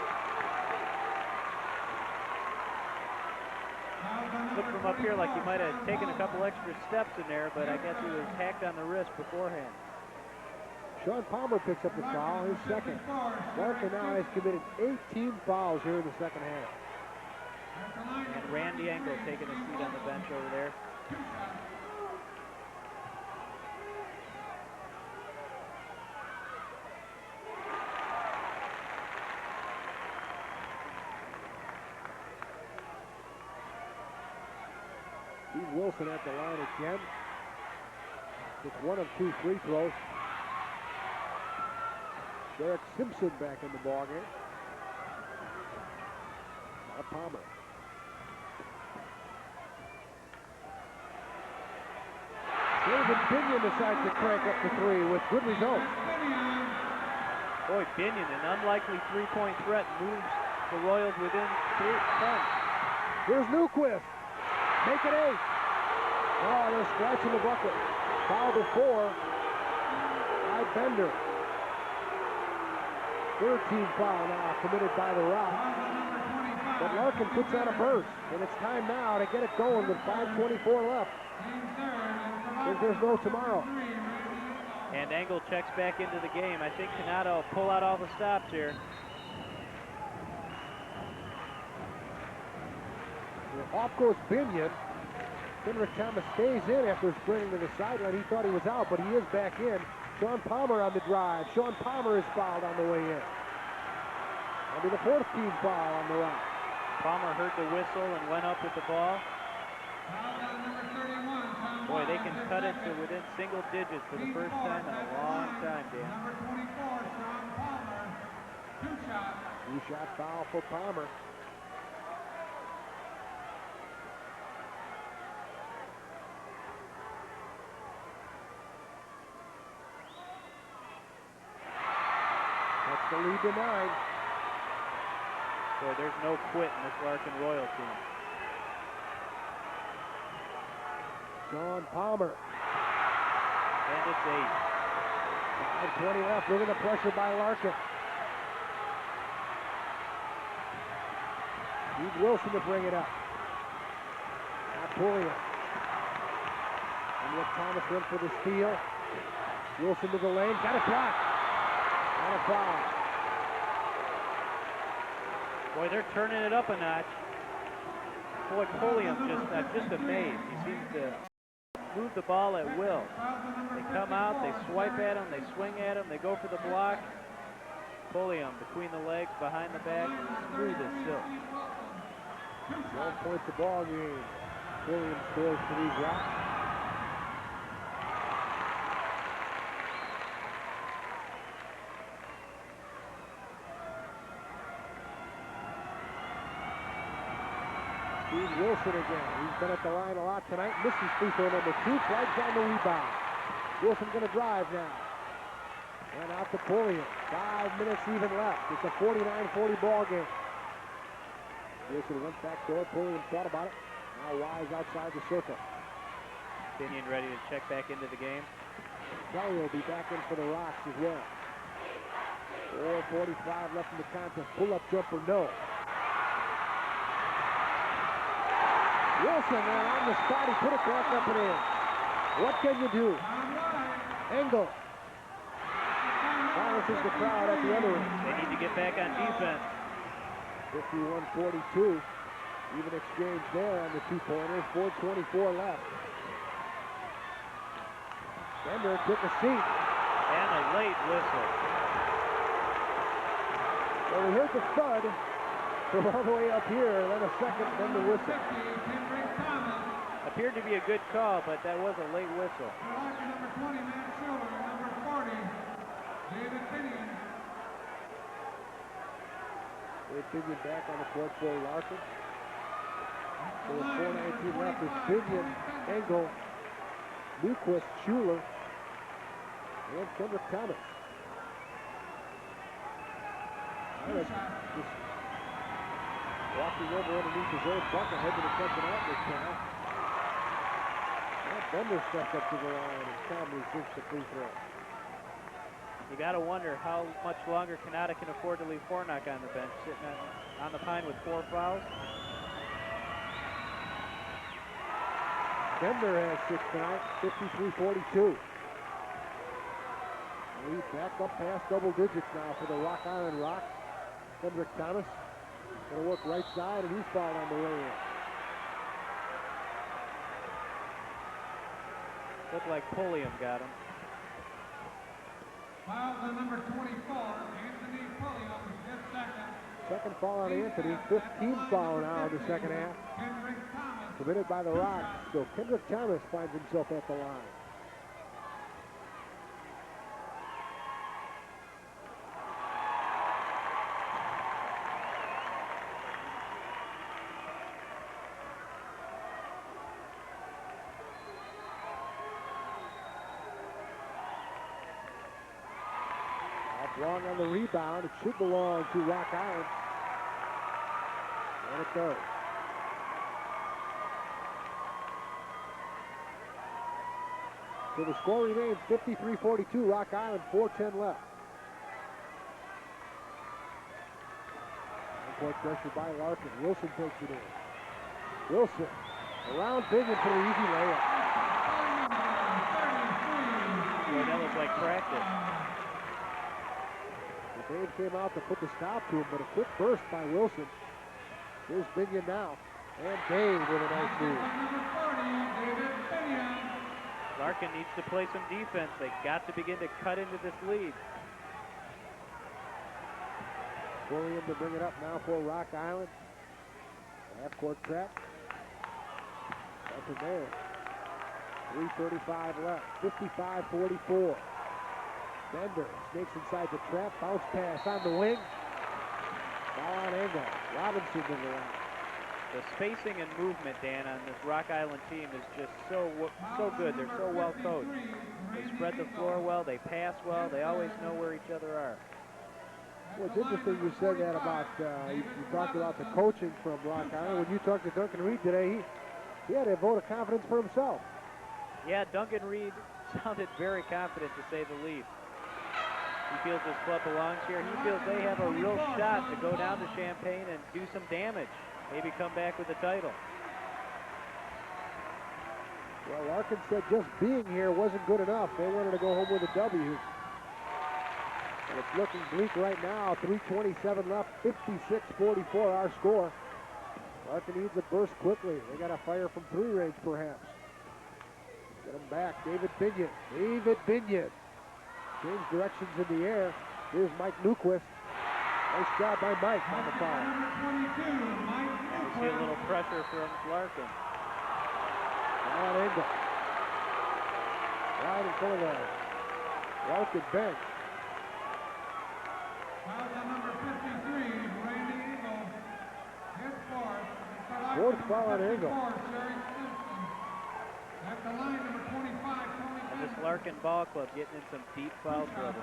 Looked from up here like he might have taken a couple extra steps in there, but I guess he was hacked on the wrist beforehand. Sean Palmer picks up the foul, his second. Larkin now has committed 18 fouls here in the second half. And Randy Engel taking a seat on the bench over there. Steve Wilson at the line again. It's 1 of 2 free throws. Derek Simpson back in the ballgame. Now Palmer. David Binion decides to crank up the 3 with good results. Boy, Binion, an unlikely three-point threat, moves the Royals within 10. Here's Newquist. Make it 8. Oh, they're scratching the bucket. Foul before by Bender. 13 foul now committed by the Rocks. But Larkin puts on a burst, and it's time now to get it going with 5:24 left. There's no tomorrow. And Engel checks back into the game. I think Kanata will pull out all the stops here. Off goes Binion. Henrik Thomas stays in after sprinting to the sideline. He thought he was out, but he is back in. Sean Palmer on the drive. Sean Palmer is fouled on the way in. That'll be the 4th team foul on the right. Palmer heard the whistle and went up with the ball. Boy, they can cut it to within single digits for the first time in a long time, Dan. Number 24, Sean Palmer. 2-shot. 2-shot foul for Palmer. That's the lead to 9. Boy, there's no quit in this Larkin Royal team. Sean Palmer. And it's 8. 5:20 left. Look at the pressure by Larkin. Steve Wilson to bring it up. Now Pulliam. And with Thomas went for the steal. Wilson to the lane, got it blocked. Got a foul. Boy, they're turning it up a notch. Boy, Pulliam's just amazed. He seems to move the ball at will. They come out, they swipe at him, they swing at him, they go for the block. Pulliam between the legs, behind the back, smooth as silk. 12 points the ball game. Pulliam scores for these Rocks. Steve Wilson again. He's been at the line a lot tonight. Misses free throw number 2. Flags on the rebound. Wilson going to drive now. And out to Pulliam. 5 minutes even left. It's a 49-40 ball game. Wilson went back door. Pulliam thought about it. Now Wise outside the circle. Binion ready to check back into the game. Kelly will be back in for the Rocks as well. 4:45 left in the contest. Pull-up jumper, no. Wilson on the spot, he put it back up and in. What can you do? Engel balances the crowd at the other end. They need to get back on defense. 51-42. Even exchange there on the two-pointers. 4:24 left. Bender took a seat. And a late whistle. Well, we heard the thud from all the way up here, then a second, then the whistle. Appeared to be a good call, but that was a late whistle. Number 20, Matt Schiller. Number 40, David Pinion. David Pinion back on the court for Larkin. So with 4:19 left, it's Pinion, Engel, Newquist, Schuler, and Kendrick Thomas. Just walking over underneath his own bucket, hoping to catch an outlet pass. Bender stepped up to the line and calmly sinks the free throw. You got to wonder how much longer Canada can afford to leave Fornock on the bench, sitting on the pine with 4 fouls. Bender has 6 tonight, 53-42. Lead back up past double digits now for the Rock Island Rocks. Kendrick Thomas going to work right side, and he's fouled on the way in. Looked like Pulliam got him. Foul to number 24, Anthony Pulliam, his second. Second foul on Anthony, 15th foul now in the second half. Kendrick Thomas. Committed by the Rocks, so Kendrick Thomas finds himself at the line. Long on the rebound. It should belong to Rock Island. And it does. So the score remains 53-42. Rock Island, 4:10 left. Court pressure by Larkin. Wilson takes it in. Wilson around Binion for the easy layup. Boy, that was like practice. Dave came out to put the stop to him, but a quick burst by Wilson. Here's Binion now. And Dave with a nice move. Larkin needs to play some defense. They got to begin to cut into this lead. Pulliam to bring it up now for Rock Island. Half-court trap. Nothing there. 3:35 left. 55-44. Bender snakes inside the trap. Bounce pass on the wing. Ball on Engel. Robinson in the line. The spacing and movement, Dan, on this Rock Island team is just so good. They're so well coached. They spread the floor well. They pass well. They always know where each other are. Well, it's interesting you said that about, you talked about the coaching from Rock Island. When you talked to Duncan Reed today, he had a vote of confidence for himself. Yeah, Duncan Reed sounded very confident, to say the least. He feels his club belongs here. He feels they have a real shot to go down to Champaign and do some damage. Maybe come back with the title. Well, Larkin said just being here wasn't good enough. They wanted to go home with a W. And it's looking bleak right now. 3:27 left, 56-44 our score. Larkin needs a burst quickly. They got to fire from 3 range perhaps. Get him back. David Binion. David Binion. Change directions in the air. Here's Mike Newquist. Nice job by Mike on the foul. You see a little pressure from Larkin. Randy Engel. Right in front of the Larkin bench. Foul on number 53, Randy Engel. Hit fourth. Fourth foul on Engel. At the line, number 25, Tony And this Larkin ball club getting in some deep foul trouble.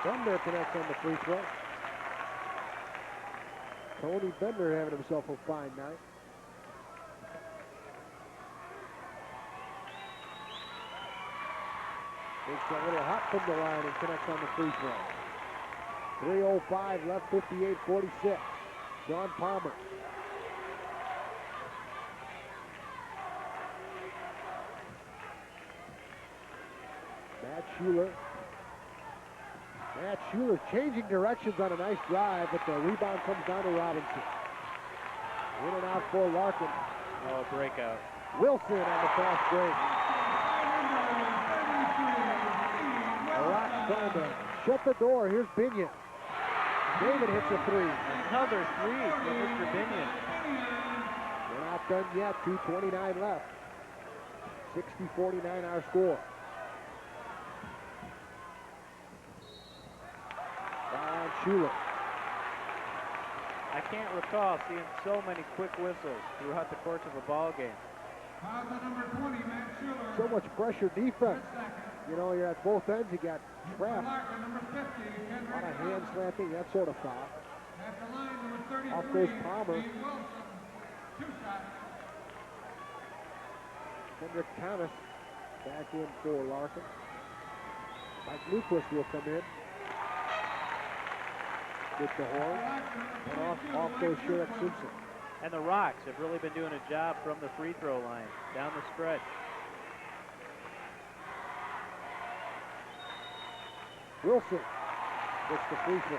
Bender connects on the free throw. Tony Bender having himself a fine night. Takes a little hot from the line and connects on the free throw. 3:05 left, 58-46. John Palmer. Matt Schuler. Matt Schuler changing directions on a nice drive, but the rebound comes down to Robinson. In and out for Larkin. Oh, breakout. Wilson on the fast break. The Rocks trying to shut the door. Here's Binion. David hits a 3. Another 3 for Mr. Binion. We're not done yet. 2:29 left. 60-49 our score. Brian Schuler. I can't recall seeing so many quick whistles throughout the course of a ball game. Foul on number 20, Matt Schuler. So much pressure defense. You know, you're at both ends. You got trapped. Larkin, number 50, A lot of hand slapping, that sort of foul. At the line, number 33, Off goes Palmer. Steve Wilson. 2 shots. Kendrick Thomas back in for Larkin. Mike Newquist will come in with the horn. And off goes Sherrick Simpson. And the Rocks have really been doing a job from the free throw line down the stretch. Wilson gets the free throw.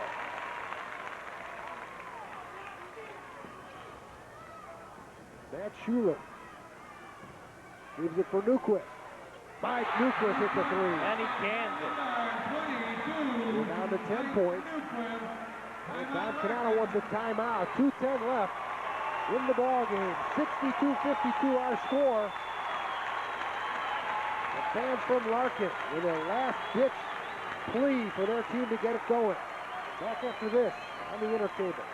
Matt Schuler leaves it for Newquist. Mike Newquist hits the 3. And he cans it. We're down to 10 points. And Don Canano wants a timeout. 2:10 left in the ball game. 62-52 our score. The fans from Larkin with a last-ditch plea for their team to get it going. Back after this on the Intercable.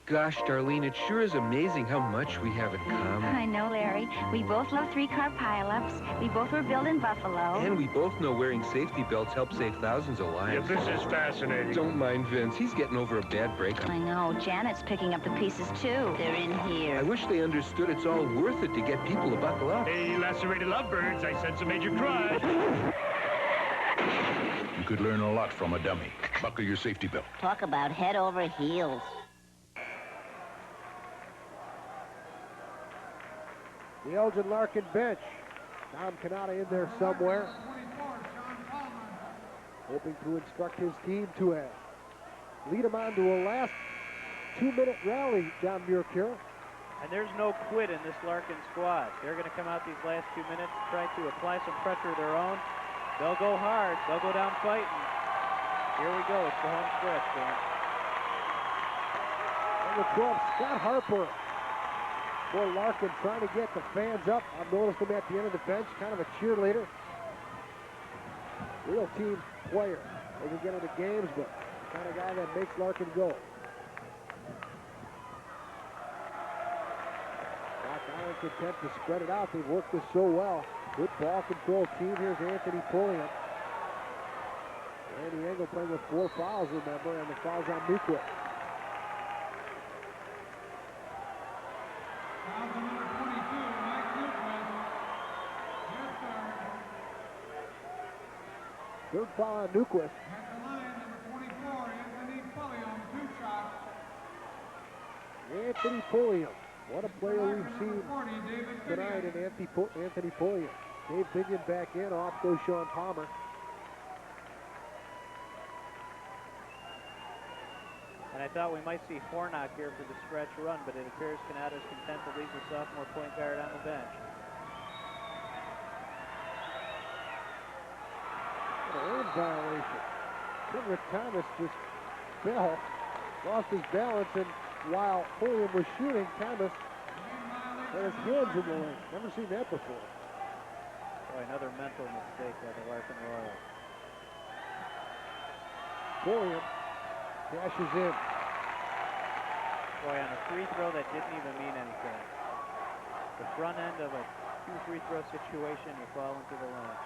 Gosh, Darlene, it sure is amazing how much we have in common. I know, Larry. We both love 3-car pileups. We both were built in Buffalo. And we both know wearing safety belts helps save thousands of lives. Yeah, this is fascinating. Don't mind Vince. He's getting over a bad breakup. I know. Janet's picking up the pieces, too. They're in here. I wish they understood it's all worth it to get people to buckle up. Hey, lacerated lovebirds, I sense a major crush. You could learn a lot from a dummy. Buckle your safety belt. Talk about head over heels. The Elgin Larkin bench. Tom Canada in there somewhere. Hoping to instruct his team to lead him on to a last 2-minute rally, John Muircure. And there's no quit in this Larkin squad. They're going to come out these last 2 minutes, try to apply some pressure of their own. They'll go hard. They'll go down fighting. Here we go. It's the home stretch, man. Number 12, Scott Harper. For Larkin, trying to get the fans up. I've noticed him at the end of the bench, kind of a cheerleader. Real team player. Doesn't get into games, but the kind of guy that makes Larkin go. Doc Allen content to spread it out. They've worked this so well. Good ball control team. Here's Anthony Pulliam. Randy Engel playing with 4 fouls, remember, and the foul's on Newquist. Foul on number 22, Mike Newquist. Third foul on Newquist. At the line, number 24, Anthony Pulliam, 2 shots. Anthony Pulliam. What a player we've seen 40, David tonight in Anthony Pulliam. Dave Binion back in, off goes Sean Palmer. And I thought we might see Hornock here for the stretch run, but it appears Canada's content to leave the sophomore point guard on the bench. A lane violation. Kendrick Thomas just fell, lost his balance, and while Pulliam was shooting, Thomas had his hands in the lane. Never seen that before. Boy, another mental mistake by the Larkin Royals. Pulliam cashes in. Boy, on a free throw that didn't even mean anything. The front end of a 2 free throw situation, you fall into the lane.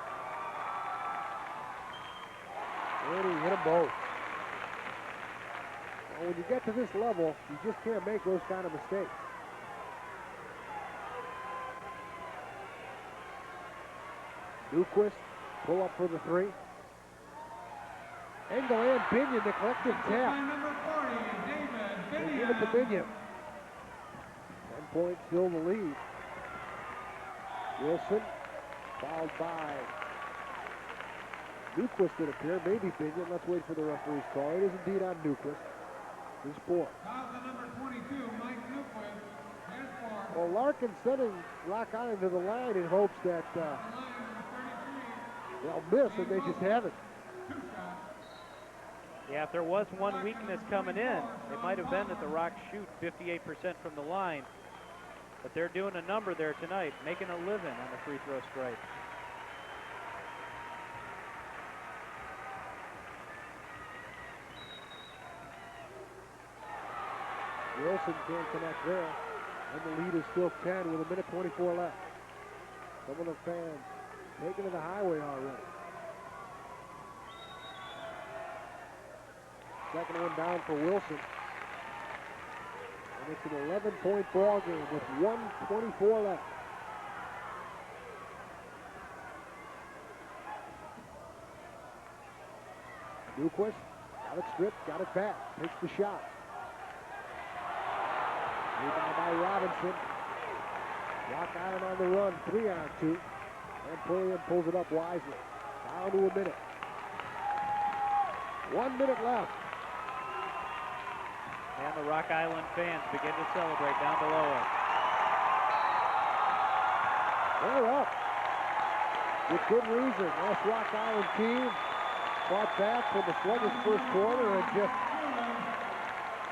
And he hit them both. Well, when you get to this level, you just can't make those kind of mistakes. Newquist, pull up for the 3. Engel and Binion, the collective tap. Number 40, David They give it to Binion. 10 points, still the lead. Wilson, fouled by Newquist, it appeared. Maybe Binion. Let's wait for the referee's call. It is indeed on Newquist. His 4. Foul to number 22, Mike Newquist. His 4. Well, Larkin sending Rock Island to the line in hopes that they'll miss, and they just haven't. Yeah, if there was one weakness coming in, it might have been that the Rocks shoot 58% from the line. But they're doing a number there tonight, making a living on the free throw strike. Wilson can't connect there. And the lead is still 10 with 1:24 left. Some of the fans taking to the highway already. Second one down for Wilson. And it's an 11-point ball game with 1:24 left. Newquist got it stripped, got it back, takes the shot. Rebound by Robinson. Rock Island on the run, 3-on-2. And Pulliam pulls it up wisely. Down to a minute. 1 minute left. And the Rock Island fans begin to celebrate down below us. They're up. With good reason. This Rock Island team fought back from the sluggish first quarter and just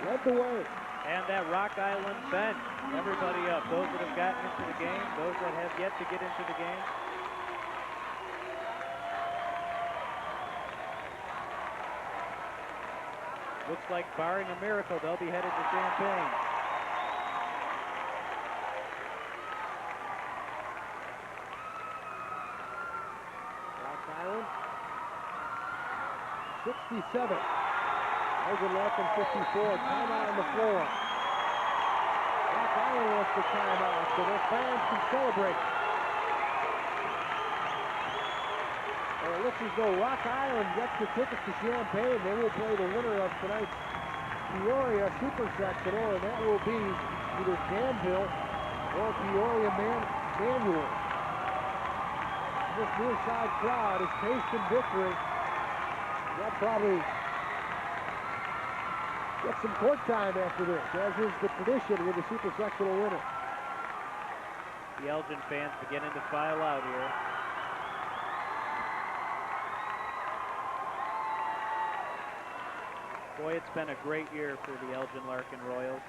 led the way. And that Rock Island bench, everybody up. Those that have gotten into the game, those that have yet to get into the game. Looks like, barring a miracle, they'll be headed to Champaign. Rock Island, 67. Elgin Larkin, 54. Timeout on the floor. Rock Island wants the timeout, so their fans can celebrate. Well, it looks as though Rock Island gets the tickets to Champaign. They will play the winner of tonight's Peoria Supersectional, and that will be either Danville or Peoria Manual. This near side crowd is tasting victory. They'll probably get some court time after this, as is the tradition with the Supersectional winner. The Elgin fans beginning to file out here. Boy, it's been a great year for the Elgin Larkin Royals.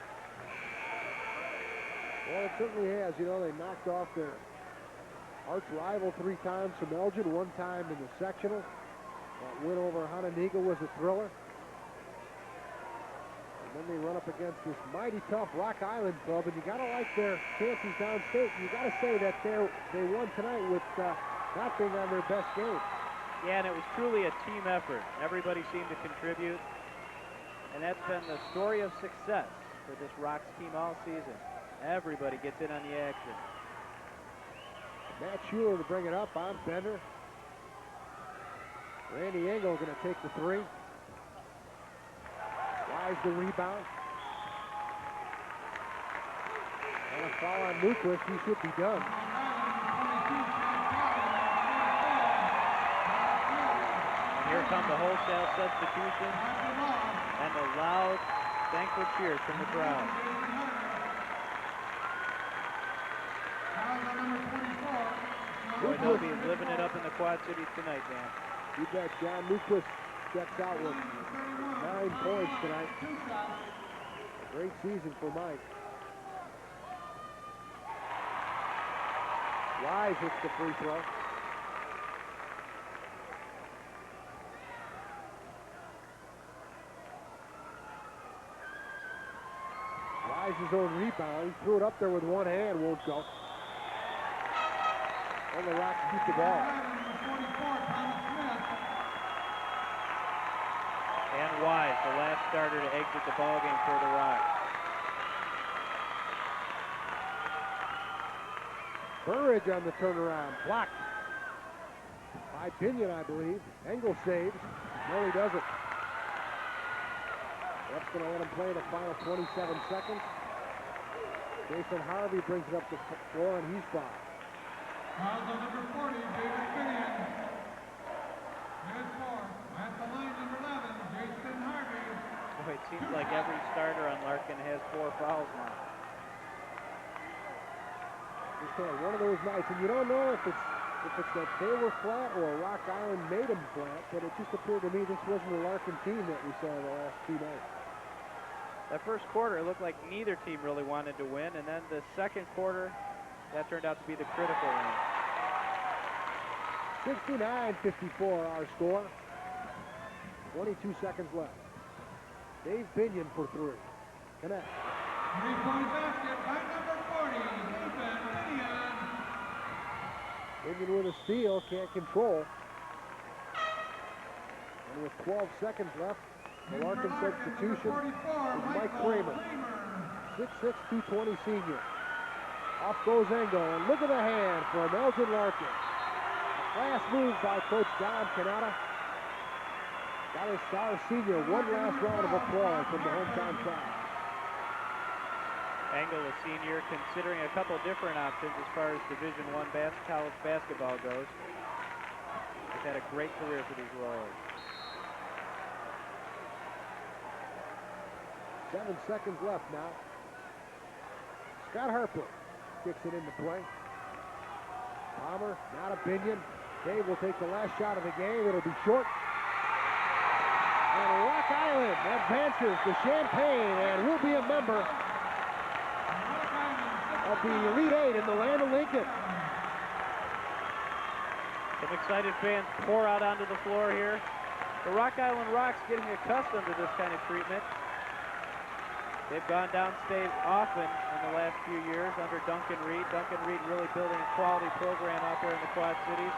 Well, it certainly has. You know, they knocked off their arch rival 3 times from Elgin, 1 time in the sectional. That win over Hononegah was a thriller. And then they run up against this mighty tough Rock Island club, and you got to like their chances downstate. You got to say that they won tonight with not being on their best game. Yeah, and it was truly a team effort. Everybody seemed to contribute. And that's been the story of success for this Rocks team all season. Everybody gets in on the action. Matt Schuler to bring it up on Bender. Randy Engel going to take the three. Wise the rebound. And a foul on Newquist. He should be done. Here come the wholesale substitution and a loud, thankful cheers from the crowd. Boy, they'll be living it up in the Quad Cities tonight, Dan. You bet. John Newquist checks out with 9 points tonight. Great season for Mike. Wise hits the free throw. Wise's own rebound. He threw it up there with one hand. Won't go. And the Rocks keep the ball. And Wise, the last starter to exit the ballgame for the Rocks. Burridge on the turnaround. Blocked by Pinion, I believe. Engel saves. No, he doesn't. Ref's going to let him play the final 27 seconds. Jason Harvey brings it up the floor, and he's fouled. Foul on number 40, David Pinion. Head four. At the line, number 11, Jason Harvey. Boy, it seems like every starter on Larkin has 4 fouls now. Just had one of those nights, and you don't know if it's that they were flat or Rock Island made them flat, but it just appeared to me this wasn't the Larkin team that we saw the last 2 nights. That first quarter, it looked like neither team really wanted to win, and then the second quarter, that turned out to be the critical one. 69-54 our score. 22 seconds left. Dave Pinion for 3. Connect. Three-point basket by number 40, David Pinion. Pinion with a steal, can't control. And with 12 seconds left, the Larkin substitution is Mike Kramer. 6'6", 220 senior. Off goes Engel, and look at the hand from Elgin Larkin. A class move by Coach Don Canada. Got his star senior one last round of applause from the hometown crowd. Engel, a senior, considering a couple different options as far as Division I college basketball goes. He's had a great career for these Royals. 7 seconds left now. Scott Harper kicks it into play. Palmer, not a Pinion. Dave will take the last shot of the game. It'll be short. And Rock Island advances to Champaign and will be a member of the Elite Eight in the land of Lincoln. Some excited fans pour out onto the floor here. The Rock Island Rocks getting accustomed to this kind of treatment. They've gone downstate often in the last few years under Duncan Reed. Duncan Reed really building a quality program out there in the Quad Cities.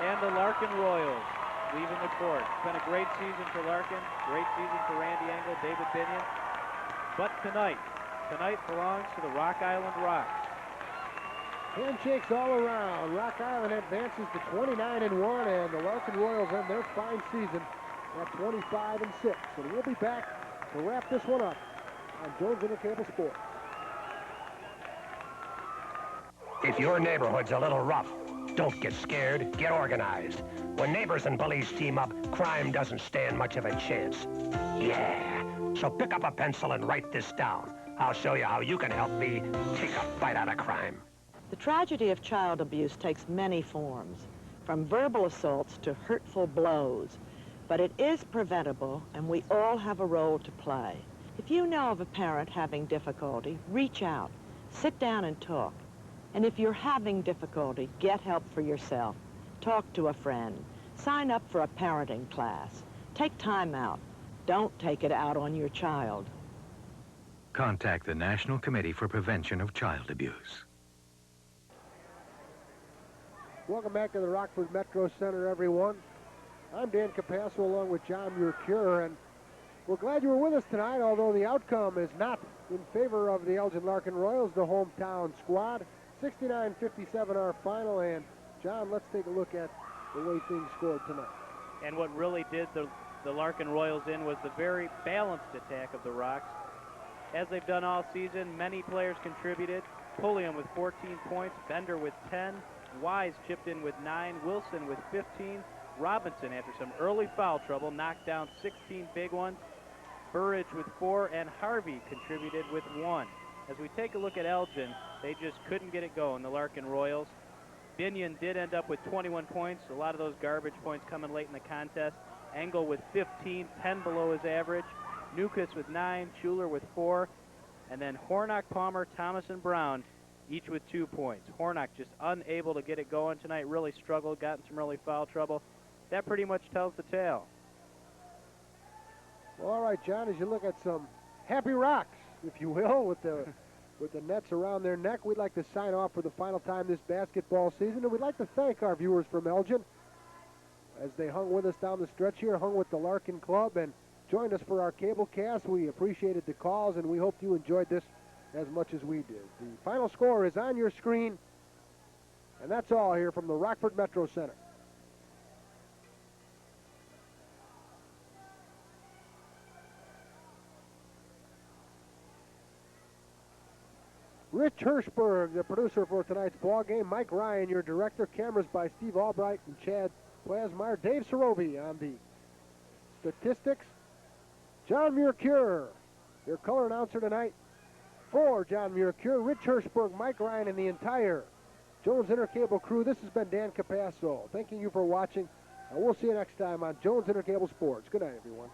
And the Larkin Royals leaving the court. It's been a great season for Larkin, great season for Randy Engel, David Pinion. But tonight belongs to the Rock Island Rocks. Handshakes all around. Rock Island advances to 29-1, and the Larkin Royals end their fine season at 25-6. And we'll be back to wrap this one up on Jones Intercable Sports. If your neighborhood's a little rough, don't get scared, get organized. When neighbors and police team up, crime doesn't stand much of a chance. Yeah, so pick up a pencil and write this down. I'll show you how you can help me take a bite out of crime. The tragedy of child abuse takes many forms, from verbal assaults to hurtful blows. But it is preventable, and we all have a role to play. If you know of a parent having difficulty, reach out, sit down and talk. And if you're having difficulty, get help for yourself. Talk to a friend. Sign up for a parenting class. Take time out. Don't take it out on your child. Contact the National Committee for Prevention of Child Abuse. Welcome back to the Rockford Metro Center, everyone. I'm Dan Capasso along with John Muir-Cure, and we're glad you were with us tonight, although the outcome is not in favor of the Elgin Larkin Royals, the hometown squad. 69-57 our final, and John, let's take a look at the way things scored tonight. And what really did the Larkin Royals in was the very balanced attack of the Rocks. As they've done all season, many players contributed. Pulliam with 14 points, Bender with 10, Wise chipped in with 9, Wilson with 15, Robinson, after some early foul trouble, knocked down 16 big ones, Burridge with 4, and Harvey contributed with 1. As we take a look at Elgin, they just couldn't get it going, the Larkin Royals. Binion did end up with 21 points, a lot of those garbage points coming late in the contest. Engel with 15, 10 below his average. Nukas with 9, Schuler with 4, and then Hornock, Palmer, Thomas, and Brown, each with 2 points. Hornock just unable to get it going tonight, really struggled, got in some early foul trouble. That pretty much tells the tale. Well, all right, John, as you look at some happy Rocks, if you will, with the nets around their neck, we'd like to sign off for the final time this basketball season, and we'd like to thank our viewers from Elgin as they hung with us down the stretch here, hung with the Larkin Club, and joined us for our cable cast. We appreciated the calls, and we hope you enjoyed this as much as we did. The final score is on your screen, and that's all here from the Rockford Metro Center. Rich Hirschberg, the producer for tonight's ball game. Mike Ryan, your director. Cameras by Steve Albright and Chad Plasmeyer. Dave Sarovi on the statistics. John Muir-Cure, your color announcer tonight. For John Muir-Cure, Rich Hirschberg, Mike Ryan, and the entire Jones Intercable crew, this has been Dan Capasso. Thanking you for watching, and we'll see you next time on Jones Intercable Sports. Good night, everyone.